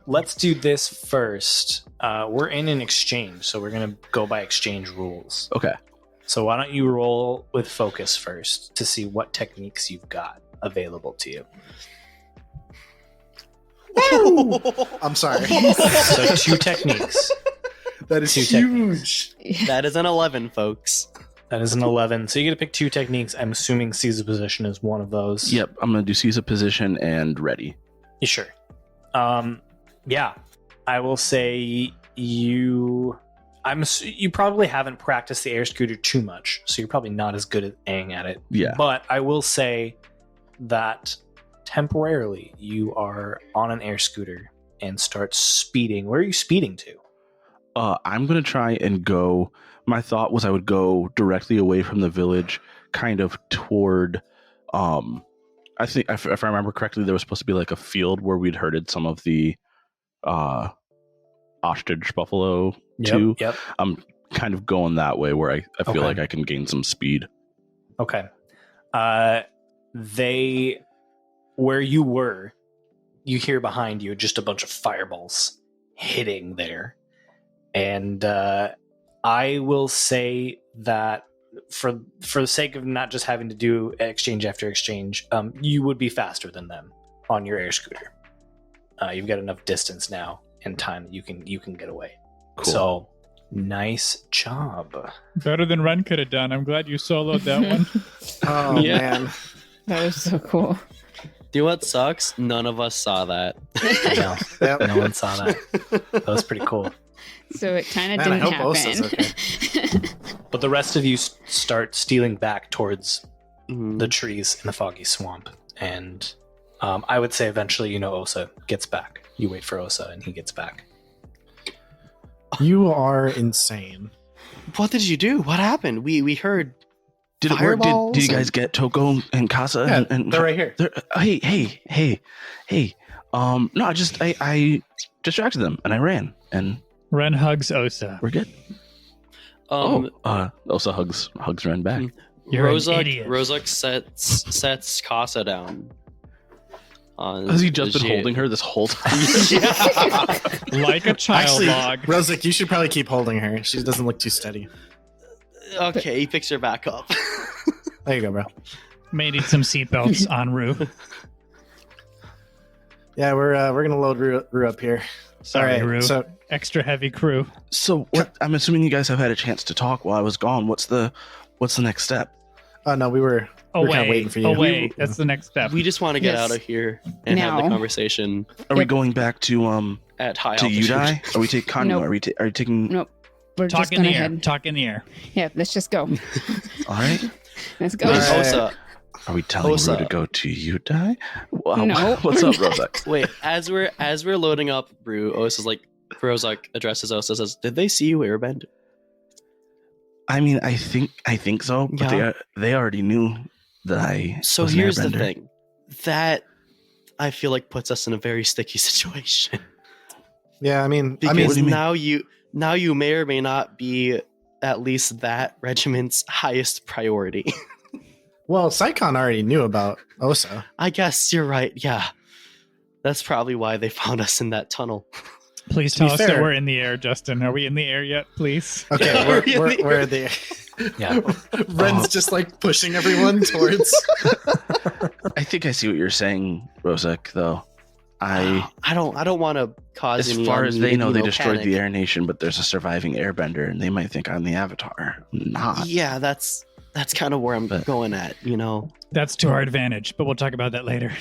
let's do this first. We're in an exchange, so we're going to go by exchange rules. Okay. So why don't you roll with focus first to see what techniques you've got available to you. I'm sorry. So 2 techniques. That is Two huge. That is an 11, folks. That is an 11. So you get to pick 2 techniques. I'm assuming Caesar position is one of those. Yep. I'm going to do Caesar position and ready. You sure? Yeah. I will say you probably haven't practiced the air scooter too much, so you're probably not as good at Aang at it. Yeah. But I will say that temporarily you are on an air scooter and start speeding. Where are you speeding to? I'm going to try and go. My thought was I would go directly away from the village, kind of toward. I think if I remember correctly, there was supposed to be like a field where we'd herded some of the ostrich buffalo too. Yep. I'm kind of going that way where I feel Okay. like I can gain some speed. Okay. Where you were, you hear behind you just a bunch of fireballs hitting there. And I will say that for the sake of not just having to do exchange after exchange, you would be faster than them on your air scooter. You've got enough distance now and time that you can get away. Cool. So nice job. Better than Ren could have done. I'm glad you soloed that one. Oh, Yeah. man. That was so cool. Do you know what sucks? None of us saw that. No, Yep. no one saw that. That was pretty cool. So it kind of Man, I didn't hope Osa's happen. But the rest of you start stealing back towards Mhm. the trees in the foggy swamp. And I would say eventually, Osa gets back. You wait for Osa and he gets back. You are insane. What did you do? What happened? We heard. Did it work? Fireballs Did you guys get Toko and Casa? Yeah, and they're right here. Hey. No, I distracted them and I ran and Ren hugs Osa. we're good. Osa hugs Ren back. You're an idiot. Rozak sets Casa down. Has he just been holding her this whole time? Like a child Actually, log. Rozak, you should probably keep holding her. She doesn't look too steady. Okay, he picks her back up. There you go, bro. May need some seatbelts en route. Yeah, we're gonna load Rue up here. Sorry, All right, Rue. so Extra heavy crew. So what? I'm assuming you guys have had a chance to talk while I was gone. What's the next step? oh no, we were kinda Away. waiting for you. Away. That's the next step. We just want to get Yes. out of here and have the Now. conversation Are we Yep. going back to at high to altitude. Udai? Are we taking Kanu? Nope. Are you taking? Nope. We're Talk just in the gonna air. head. Talk in the air. Yeah, let's just go. All right. Let's go. Wait, All right. Osa, Are we telling Osa. Rue to go to Udai? Wow. No, What's we're up, Rozak? wait. As we're loading up, Brew, Osa's like, Rozak addresses Osa, says, "Did they see you airbend?" I mean, I think so, but Yeah. they already knew that I. So was an here's the airbender. thing. That I feel like puts us in a very sticky situation. Yeah, I mean, what Because do you mean? now you may or may not be at least that regiment's highest priority. well, Saikon already knew about Osa. I guess you're right. Yeah. That's probably why they found us in that tunnel. Please To be tell us that fair- we're in the air, Justin. Are we in the air yet, please? Okay, we're the. Yeah. Ren's just like pushing everyone towards. I think I see what you're saying, Rozek, though. I don't want to cause As any far as they unneeded, know, they destroyed panic. the Air Nation, but there's a surviving airbender, and they might think I'm the Avatar. I'm not. Yeah, that's kind of where I'm But- going at, That's to our advantage, but we'll talk about that later.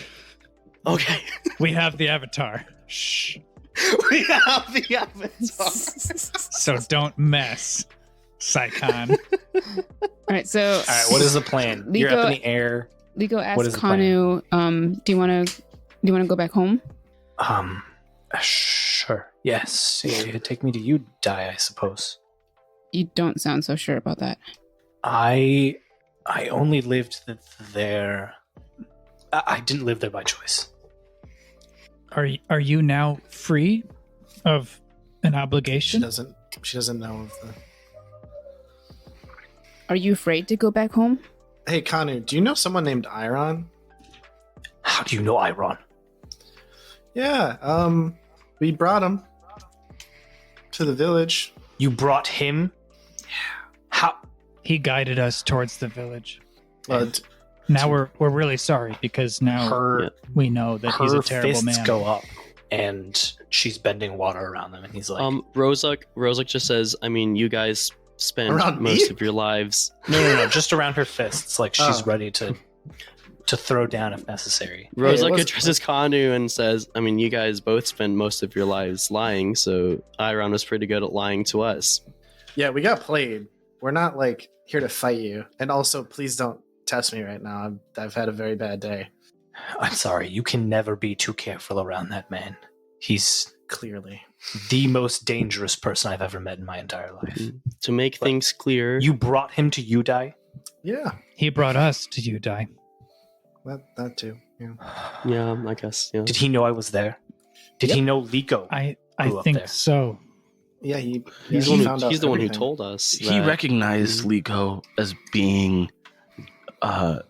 Okay. We have the Avatar. Shh. We have the Avatar. So don't mess, Saikon. All right, so All right, what is the plan? You're up in the air. Liko What is asks the plan? Kanu, do you want to go back home? Sure. Yes. Take me to you, die, I suppose. You don't sound so sure about that. I only lived there. I didn't live there by choice. Are you now free of an She obligation? doesn't know of the. Are you afraid to go back home? Hey, Kanu, do you know someone named Eiron? How do you know Eiron? Yeah, we brought him to the village. You brought him? How? He guided us towards the village. But Now we're really sorry because now Her we know that he's a terrible fists man. go up, and she's bending water around them, and he's like, Rozek just says, I mean, you guys spend Around me? most of your lives. no, just around her fists, like she's Oh. ready to throw down if necessary. Rozek what's- addresses Kanu and says, I mean, you guys both spend most of your lives lying, so Eiron was pretty good at lying to us. yeah, we got played. We're not like here to fight you. And also, please don't test me right now. I've had a very bad day. I'm sorry, you can never be too careful around that man. He's Clearly, the most dangerous person I've ever met in my entire life. To make But things clear, You brought him to Udai? yeah, He brought us to Udai. that too. Yeah, yeah, I guess, yeah. Did he know I was there? Did he know Liko? I Grew up think there. so. yeah. He's, he the found one, out he's the one who everything. told us. He that- recognized Liko as being The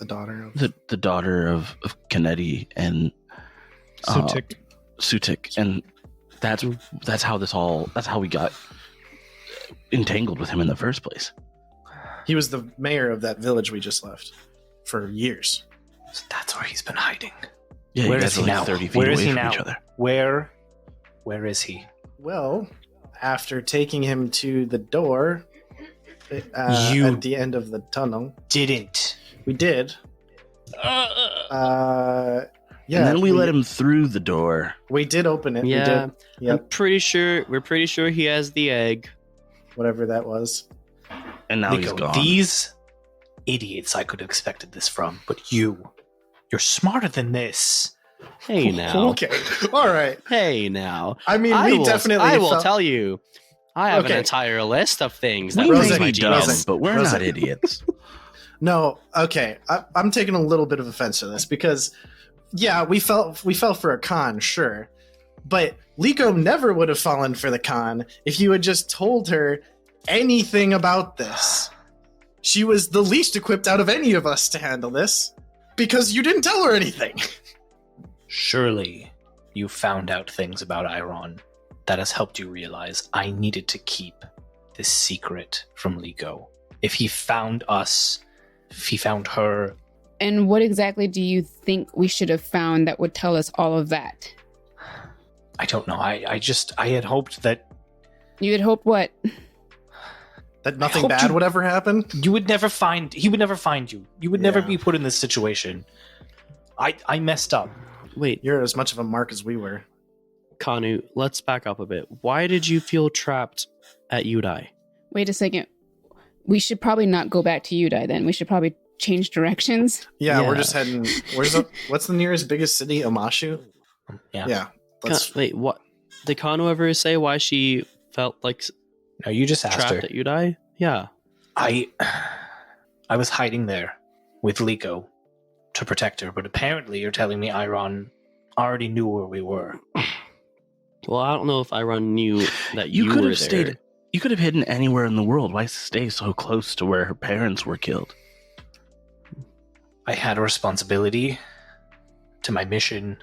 daughter of the daughter of Kennedy and Sutik. Sutik, and that's how we got entangled with him in the first place. He was the mayor of that village we just left for years. So that's where he's been hiding. Yeah, Where you is guys he are like now? 30 feet Where is away he from now? each other. Where is he? Well, after taking him to the door You- at the end of the tunnel, Didn't. we did. Yeah, and then we let him through the door. We did open it. Yeah. We did. I'm Yep, we're pretty sure he has the egg. whatever that was. And now he's Liko, gone. these idiots I could have expected this from, but you're smarter than this. Hey now. Okay, all right. Hey now. I mean, I we will, definitely. I will felt- tell you. I have Okay. an entire list of things we that Rose, makes may my be dumb, genius. but we're Rose- not idiots. No, okay. I'm taking a little bit of offense to this because, yeah, we fell for a con, sure, but Liko never would have fallen for the con if you had just told her anything about this. She was the least equipped out of any of us to handle this because you didn't tell her anything. Surely you found out things about Eiron that has helped you realize I needed to keep this secret from Liko. If he found us, if he found her, And what exactly do you think we should have found that would tell us all of that? I don't know. I had hoped that You had hoped what? That nothing hope bad you- would ever happen. he would never find you. You would never Yeah. be put in this situation. I messed up. Wait, You're as much of a mark as we were. Kanu, let's back up a bit. Why did you feel trapped at Udai? Wait a second. We should probably not go back to Udai then. We should probably change directions. Yeah, Yeah. we're just heading. What's the nearest biggest city? Amashu. Yeah. Yeah. Let's, Wait, what? Did Kanu ever say why she felt like No, you just asked trapped her. at Udai? Yeah. I was hiding there with Liko to protect her, but apparently you're telling me Eiron already knew where we were. Well, I don't know if Eiron knew that You you could were have there. stayed. You could have hidden anywhere in the world. Why stay so close to where her parents were killed? I had a responsibility to my mission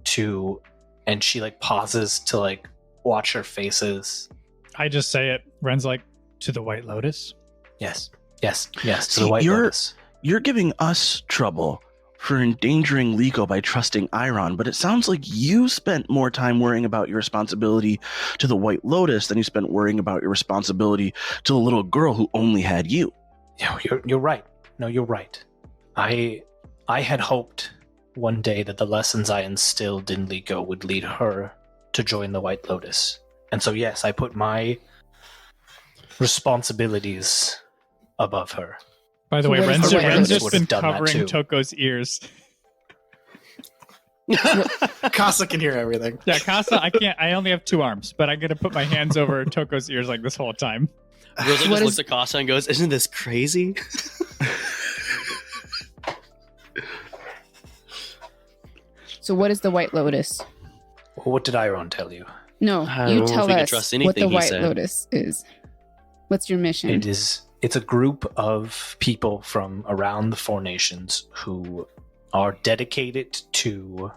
to and she like pauses to like watch her faces. I just say it. Ren's like, to the White Lotus? Yes, to See, the White Lotus. You're giving us trouble for endangering Liko by trusting Eiron, but it sounds like you spent more time worrying about your responsibility to the White Lotus than you spent worrying about your responsibility to the little girl who only had you. Yeah, you're right. No, you're right. I had hoped one day that the lessons I instilled in Liko would lead her to join the White Lotus. And so, yes, I put my responsibilities above her. By the way, What is Ren's the White Ren's Lotus? just been Would've done that covering too. Toko's ears. Casa can hear everything. Yeah, Casa, I can't. I only have 2 arms, but I'm gonna put my hands over Toko's ears like this whole time. Rosa just What looks is- at Casa and goes, "Isn't this crazy?" So what is the White Lotus? What did Eiron tell you? No, I you don't know tell if we can us trust what anything the he White said. Lotus is. What's your mission? It's a group of people from around the Four Nations who are dedicated to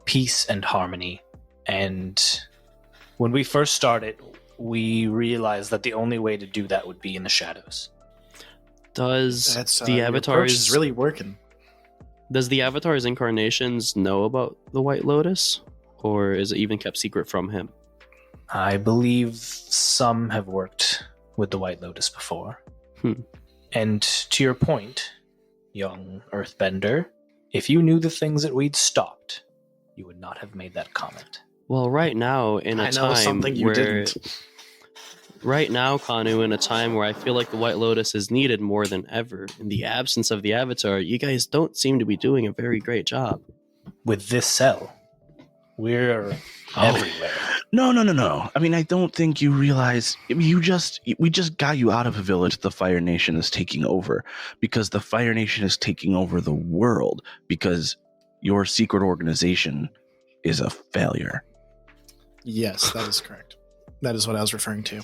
peace and harmony. And when we first started, we realized that the only way to do that would be in the shadows. Does That's the your approach Avatar's is really working. Does the Avatar's incarnations know about the White Lotus, or is it even kept secret from him? I believe some have worked with the White Lotus before. And to your point, young Earthbender, if you knew the things that we'd stopped, you would not have made that comment. Well, right now in a I know time something you where didn't. right now, Kanu, in a time where I feel like the White Lotus is needed more than ever, in the absence of the Avatar, you guys don't seem to be doing a very great job. With this cell, we're everywhere. No. I mean, I don't think you realize we just got you out of a village the Fire Nation is taking over, because the Fire Nation is taking over the world, because your secret organization is a failure. Yes, that is correct. That is what I was referring to.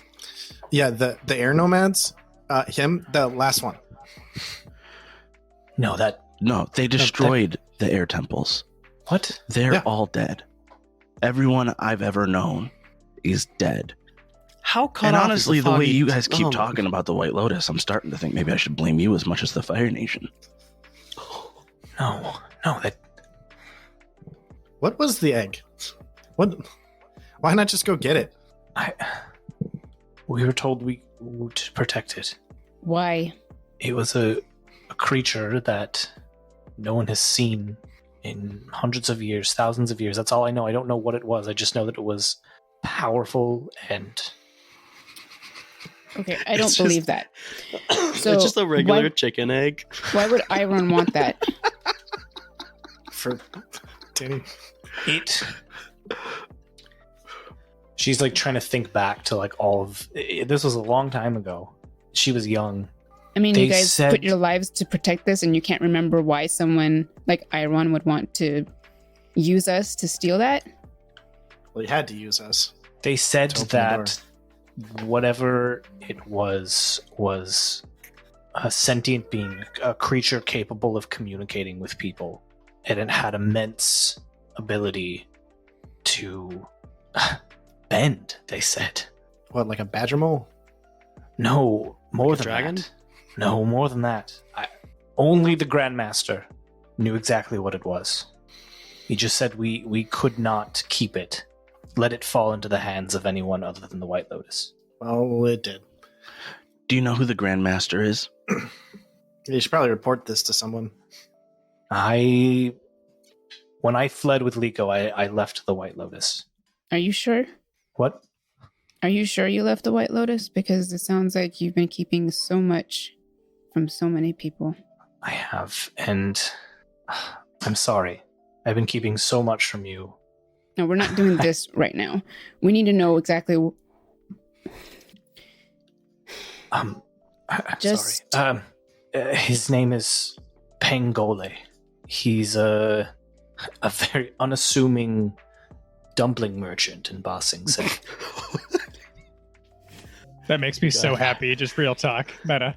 Yeah, the air nomads, the last one. No, They destroyed the air temples. what? They're Yeah. all dead. Everyone I've ever known is dead. How cut And off is honestly, the way foggy- you guys keep Oh, talking about the White Lotus, I'm starting to think maybe I should blame you as much as the Fire Nation. No, that What was the egg? What? Why not just go get it? we were told we would protect it. Why? It was a creature that no one has seen in hundreds of years, thousands of years. That's all I know. I don't know what it was. I just know that it was powerful and Okay, I don't It's believe that. So it's just a regular why- chicken egg. Why would Eiron want that? For Danny. it. She's like trying to think back to like all of this was a long time ago. She was young. I mean, They you guys said- put your lives to protect this, and you can't remember why someone like Eiron would want to use us to steal that? Well, he had to use us. They said To open the that whatever it was a sentient being, a creature capable of communicating with people, and it had immense ability to bend. They said, What, like a badger mole? no, more Like a than dragon? that. No, more than that. Only the Grandmaster knew exactly what it was. He just said we could not keep it. Let it fall into the hands of anyone other than the White Lotus. Well, it did. Do you know who the Grandmaster is? You should probably report this to someone. When I fled with Liko, I left the White Lotus. Are you sure? What? Are you sure you left the White Lotus? Because it sounds like you've been keeping so much from so many people. I have, and I'm sorry. I've been keeping so much from you. No, we're not doing this right now. We need to know exactly. I'm Just- sorry. His name is Pengole. He's a very unassuming dumpling merchant in Ba Sing Se. That makes me so happy. Just real talk. Meta.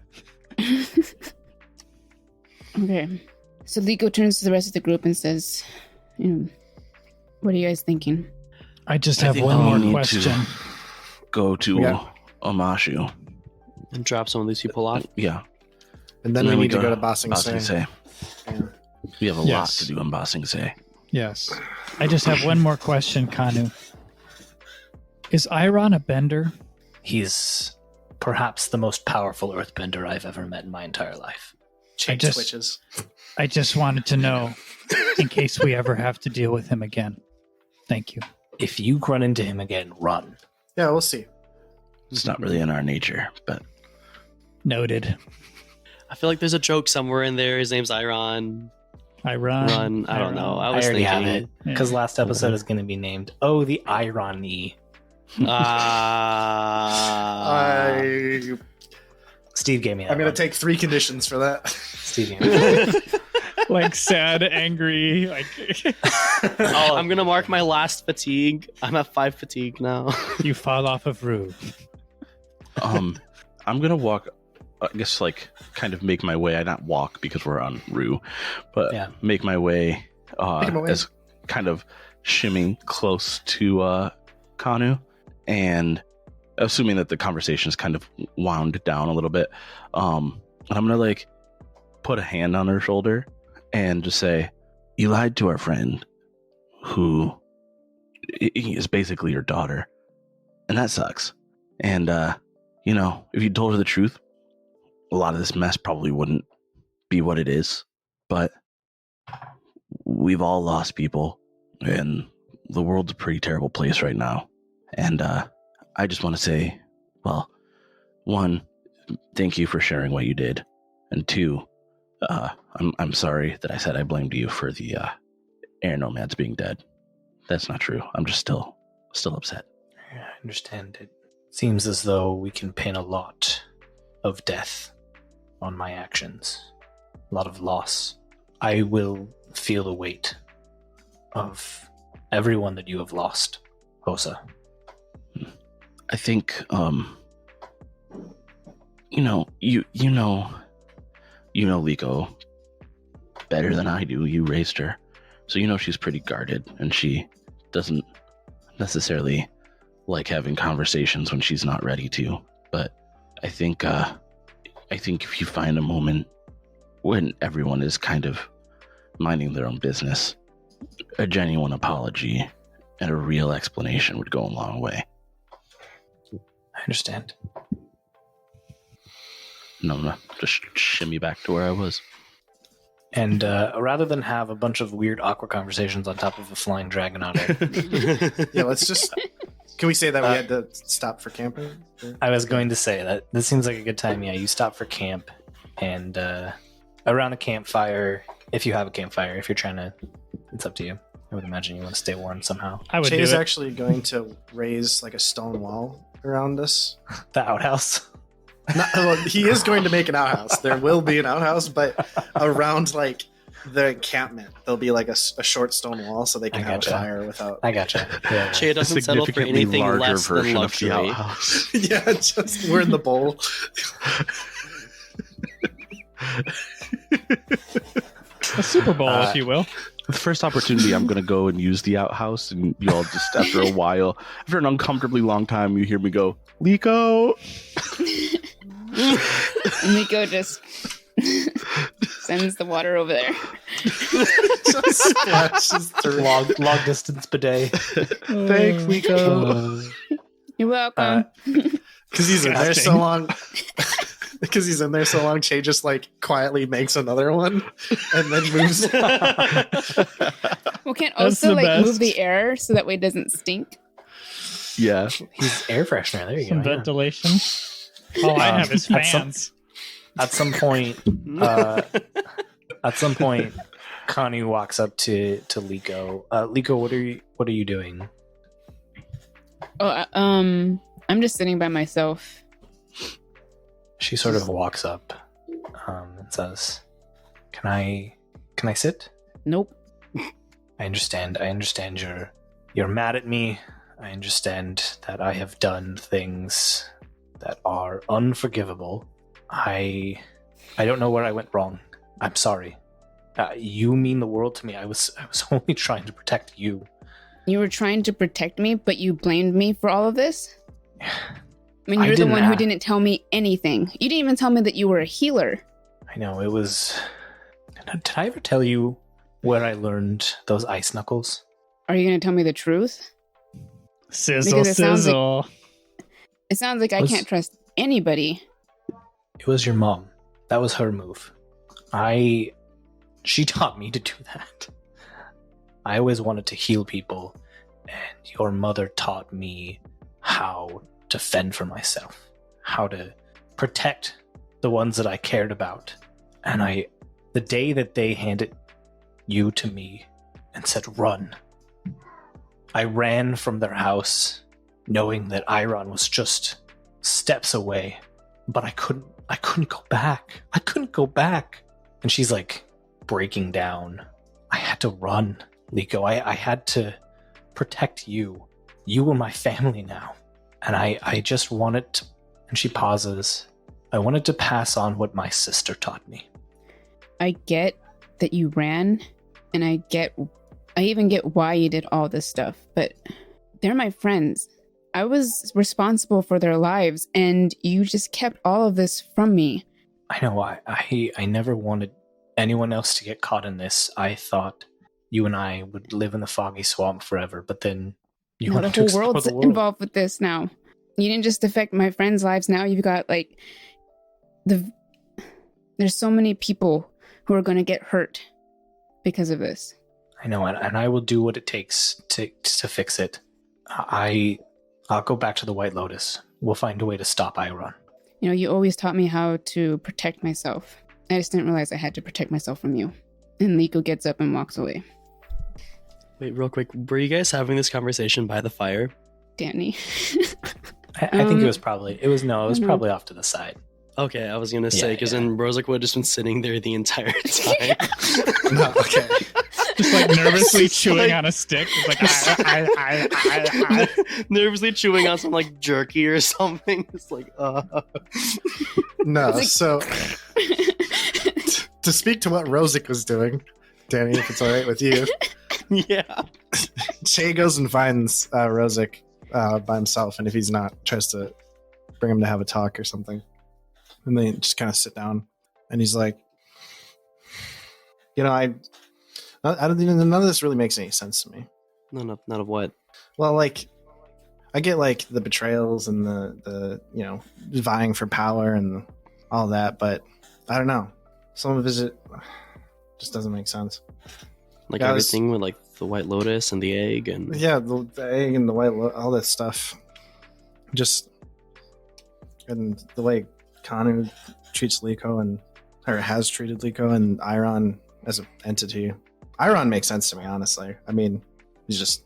Okay. So Liko turns to the rest of the group and says, What are you guys thinking? I just I have think one we more need to question. Go to Yeah. Omashu. And drop some of these people off. Yeah. And then we need to go to Bossing Bossing Say. Say. We have a lot to do in Bossing Say. Yes. I just have one more question, Kanu. Is Eiron a bender? He's perhaps the most powerful earthbender I've ever met in my entire life. Change just- switches. I just wanted to know in case we ever have to deal with him again. Thank you. If you run into him again, run. Yeah, we'll see. It's not really in our nature, but Noted. I feel like there's a joke somewhere in there. His name's Eiron. Run. I don't know. I I was already thinking. have it because last episode is going to be named "Oh, the Irony." I'm Steve gave me that. going to one. take 3 conditions for that. Steve gave me that. Like sad, angry. Like I'm gonna mark my last fatigue. I'm at 5 fatigue now. you fall off of Rue. I'm gonna walk. I guess like kind of make my way. I not walk because we're on Rue, but Yeah. make my way. Make my way. As kind of shimming close to Kanu, and assuming that the conversation's kind of wound down a little bit, and I'm gonna like put a hand on her shoulder and just say, "You lied to our friend, who is basically your daughter, and that sucks. And you know, if you told her the truth, a lot of this mess probably wouldn't be what it is. But we've all lost people, and the world's a pretty terrible place right now. And I just want to say, well, 1, thank you for sharing what you did, and 2, I'm sorry that I said I blamed you for the air nomads being dead. That's not true. I'm just still upset." Yeah, I understand. It seems as though we can pin a lot of death on my actions, a lot of loss. I will feel the weight of everyone that you have lost, Hosa. I think, you know Liko better than I do. You raised her, so you know she's pretty guarded, and she doesn't necessarily like having conversations when she's not ready to. But I think if you find a moment when everyone is kind of minding their own business, a genuine apology and a real explanation would go a long way. I understand. No, I'm not just shimmy back to where I was. And rather than have a bunch of weird, awkward conversations on top of a flying dragon otter, Yeah, let's just... Can we say that we had to stop for camping? I was going to say that this seems like a good time. Yeah, you stop for camp, and around a campfire, if you have a campfire, if you're trying to, it's up to you. I would imagine you want to stay warm somehow. I would Che do is it. actually going to raise like a stone wall around us. The outhouse. Well, he is going to make an outhouse. There will be an outhouse, but around like the encampment, there'll be like a short stone wall so they can I have a gotcha. fire without. I gotcha. Yeah. Che doesn't settle for Significantly anything larger less than version of the luxury. outhouse. Yeah, just we're in the bowl. A Super Bowl, if you will. The first opportunity, I'm going to go and use the outhouse, and you all just, after a while, after an uncomfortably long time, you hear me go, "Liko!" And Nico just sends the water over there. Just splashes through. long distance bidet. Thanks, Liko. You're welcome. Because he's in there so long. Because he's in there so long, Che just like quietly makes another one and then moves. We can't That's also the like best. move the air so that way it doesn't stink. Yeah. He's air freshener. There you Some go. yeah. ventilation. All I have is At some- fans. At some point, Connie walks up to Liko. Liko, what are you doing? Oh, I'm just sitting by myself. She sort of walks up and says, "Can I sit?" Nope. I understand. You're mad at me. I understand that I have done things that are unforgivable. I don't know where I went wrong. I'm sorry. You mean the world to me. I was only trying to protect you. You were trying to protect me, but you blamed me for all of this? I mean, I you're the didn't one who a- didn't tell me anything. You didn't even tell me that you were a healer. I know, it was... Did I ever tell you where I learned those ice knuckles? Are you going to tell me the truth? Sizzle, Because it sounds like- sizzle. It sounds like I Was- can't trust anybody. It was your mom. That was her move. She taught me to do that. I always wanted to heal people, and your mother taught me how to fend for myself, how to protect the ones that I cared about. And the day that they handed you to me and said, run, I ran from their house knowing that Eiron was just steps away, but I couldn't go back. I couldn't go back. And she's like breaking down. I had to run, Liko. I had to protect you. You were my family now. And I just wanted to, and she pauses. I wanted to pass on what my sister taught me. I get that you ran, and I even get why you did all this stuff, but they're my friends. I was responsible for their lives, and you just kept all of this from me. I know, I never wanted anyone else to get caught in this. I thought you and I would live in the foggy swamp forever, but then you Now wanted the to whole explore world's the world. involved with this now. You didn't just affect my friends' lives now. You've got there's so many people who are going to get hurt because of this. I know, and I will do what it takes to fix it. I'll go back to the White Lotus. We'll find a way to stop Eiron. You know, you always taught me how to protect myself. I just didn't realize I had to protect myself from you. And Liko gets up and walks away. Wait, real quick. Were you guys having this conversation by the fire? Danny. I think it was no. probably off to the side. Okay, I was gonna say Yeah, because yeah. then Rosic would have just been sitting there the entire time. No, okay. Just like nervously Just chewing like- on a stick. It's like, I. Nervously chewing on some like jerky or something. It's like, No, It's like- so to speak to what Rosic was doing, Danny, if it's all right with you, yeah. Shay goes and finds Rosic by himself, and if he's not, tries to bring him to have a talk or something. And they just kind of sit down, and he's like, you know, I don't think none of this really makes any sense to me. None of what? Well, like, I get like the betrayals and the you know, vying for power and all that, but I don't know. Some of it just doesn't make sense. Like Yeah, I was- everything with like the White Lotus and the egg and Yeah, the egg and the all that stuff. Just and the way Kanu treats Liko or has treated Liko and Eiron as an entity. Eiron makes sense to me, honestly. I mean, he's just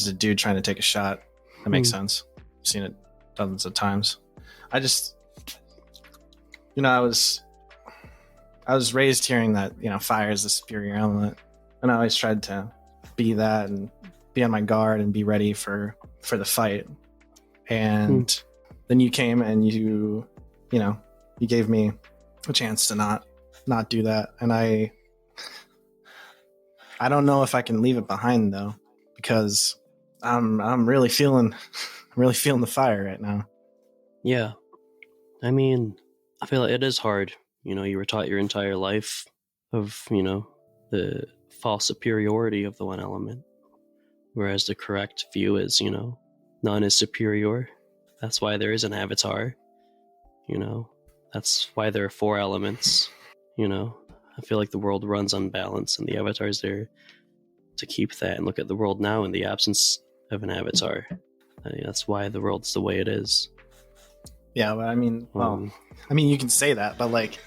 a dude trying to take a shot. That makes sense. I've seen it dozens of times. I just, you know, I was raised hearing that, you know, fire is the superior element, and I always tried to be that and be on my guard and be ready for the fight. And then you came and you gave me a chance to not do that, and I don't know if I can leave it behind though, because I'm really feeling the fire right now. yeah. I mean, I feel like it is hard. You know, you were taught your entire life of, you know, the false superiority of the one element, whereas the correct view is, you know, none is superior. That's why there is an avatar. You know, that's why there are 4 elements. You know, I feel like the world runs unbalanced, and the avatar is there to keep that. And look at the world now in the absence of an avatar. That's why the world's the way it is. Yeah, but I mean, you can say that, but like,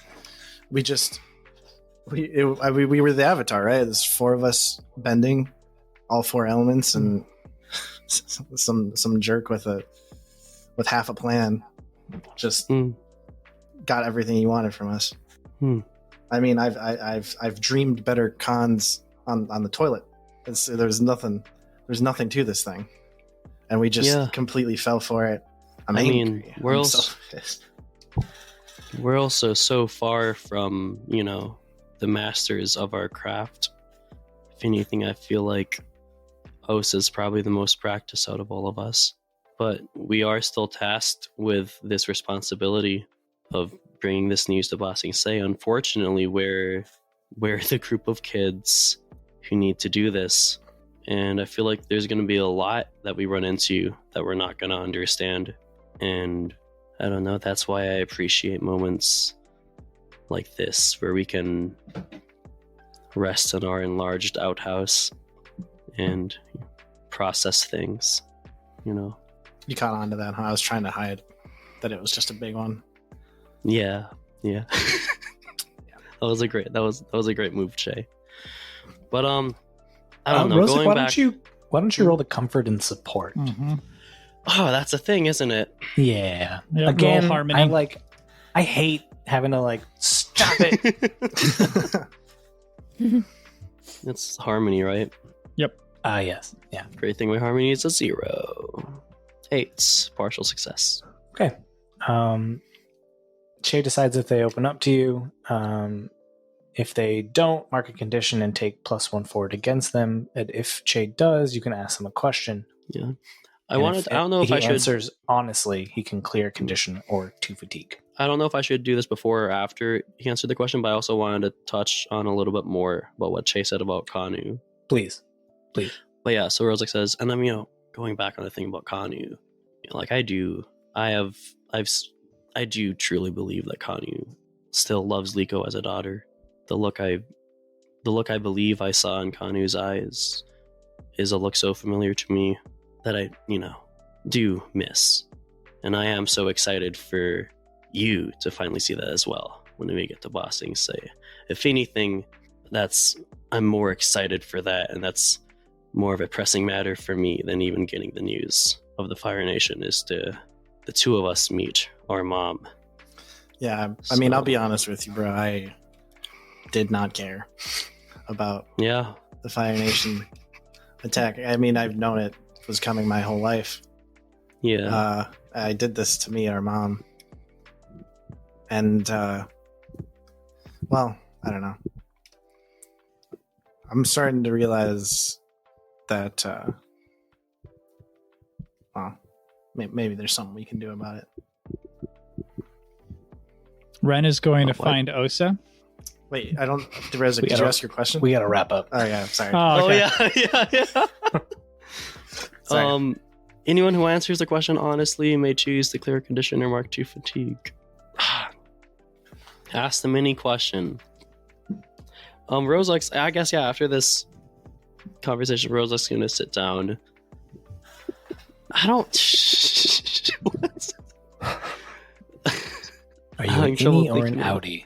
we were the avatar, right? There's 4 of us bending all 4 elements, and some jerk with half a plan just got everything he wanted from us. I mean, I've dreamed better cons on the toilet. There's nothing to this thing, and we just completely fell for it. I mean, angry. we're I'm also- so pissed. We're also so far from, you know, the masters of our craft. If anything, I feel like Osa's probably the most practiced out of all of us. But we are still tasked with this responsibility of bringing this news to Ba Sing Se. Unfortunately, we're the group of kids who need to do this. And I feel like there's going to be a lot that we run into that we're not going to understand. And I don't know, that's why I appreciate moments like this, where we can rest in our enlarged outhouse and process things, you know. You caught on to that, huh? I was trying to hide that it was just a big one. Yeah. That was a great move, Che. But I don't know. Rosa, going why back, don't you roll the comfort and support? Mm-hmm. oh, that's a thing, isn't it? Yeah. Yep, Again, roll harmony. I hate having to like stop it. It's harmony, right? Yes. Yeah. Great thing with harmony is a 0. 8, partial success. Okay. Che decides if they open up to you. If they don't, mark a condition and take +1 forward against them. And if Che does, you can ask them a question. Yeah. I And don't know if he I should. answers honestly, he can clear a condition or 2 fatigue. I don't know if I should do this before or after he answered the question, but I also wanted to touch on a little bit more about what Che said about Kanu. Please. But yeah, so Rozak says, and I'm, going back on the thing about Kanu, like I do truly believe that Kanu still loves Liko as a daughter. The look I believe I saw in Kanu's eyes is a look so familiar to me that I, do miss. And I am so excited for you to finally see that as well when we get to Ba Sing Se. If anything, I'm more excited for that, and that's more of a pressing matter for me than even getting the news of the Fire Nation is to the two of us meet our mom. Yeah, I mean, I'll be honest with you, bro. I did not care about Yeah. the Fire Nation attack. I mean, I've known it was coming my whole life. Yeah. I did this to me, our mom. And, well, I don't know. I'm starting to realize that, well, maybe there's something we can do about it. Ren is going to What? find Osa. Wait, Reza, did you ask your question? We got to wrap up. Oh, yeah, sorry. Oh, okay. yeah. Sorry. Anyone who answers the question honestly may choose to clear a condition or mark 2 fatigue. Ask them any question. Rozak's, I guess, yeah, after this conversation, Rozak's gonna sit down. I don't. What? Are you having an trouble innie or an thinking about- outie?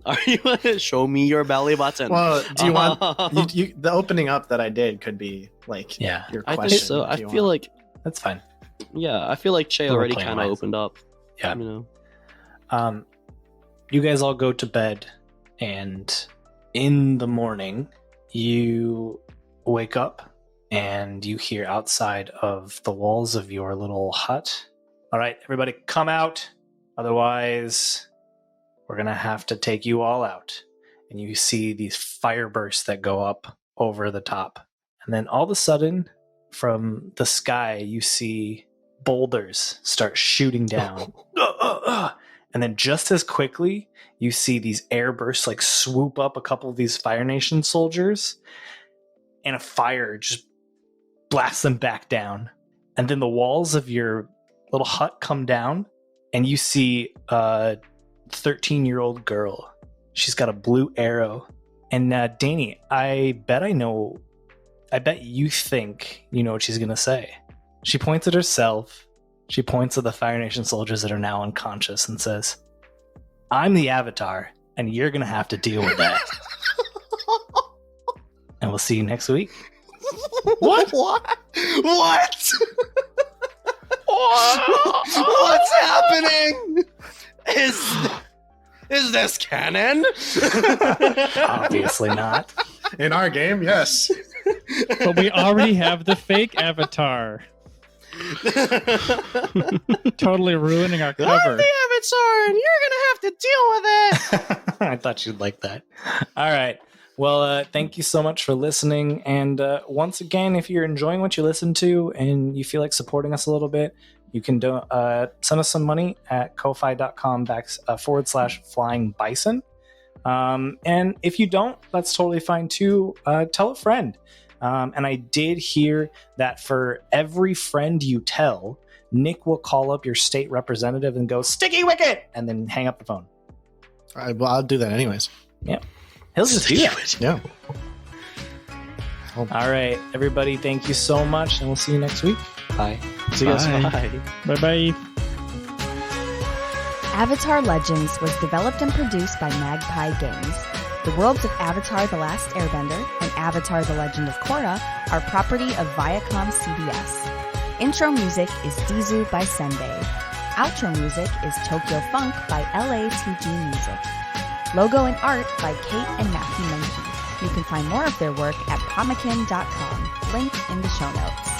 Are you gonna show me your belly button? Well, do you want the opening up that I did could be like Yeah, your I question? think so. I if you feel want. like, that's fine. yeah, I feel like Che We're already playing kind of wise. opened up. Yeah. You know. You guys all go to bed, and in the morning, you wake up and you hear outside of the walls of your little hut. All right, everybody come out. Otherwise, we're going to have to take you all out. And you see these fire bursts that go up over the top. And then all of a sudden, from the sky, you see boulders start shooting down. And then just as quickly, you see these air bursts like swoop up a couple of these Fire Nation soldiers, and a fire just blasts them back down. And then the walls of your little hut come down, and you see a 13-year-old girl. She's got a blue arrow. And Danny, I bet you think you know what she's going to say. She points at herself. She points at the Fire Nation soldiers that are now unconscious and says, "I'm the Avatar, and you're going to have to deal with that." And we'll see you next week. What? What's happening? Is this canon? Obviously not. In our game, yes. But we already have the fake Avatar. Totally ruining our I'm cover. the Avatar, and you're gonna have to deal with it. I thought you'd like that. All right. Well, thank you so much for listening. And once again, if you're enjoying what you listen to and you feel like supporting us a little bit, you can send us some money at ko-fi.com/flying bison. And if you don't, that's totally fine too. Tell a friend. And I did hear that for every friend you tell, Nick will call up your state representative and go, "Sticky wicket," and then hang up the phone. Well, I'll do that anyways. Yeah. He'll just do that. Yeah. All right, everybody, thank you so much, and we'll see you next week. Bye. See you guys. Bye. Bye. Bye-bye. Avatar Legends was developed and produced by Magpie Games. The worlds of Avatar The Last Airbender and Avatar The Legend of Korra are property of Viacom CBS. Intro music is Dizu by Sendai. Outro music is Tokyo Funk by LATG Music. Logo and art by Kate and Matthew Menke. You can find more of their work at pomakin.com, link in the show notes.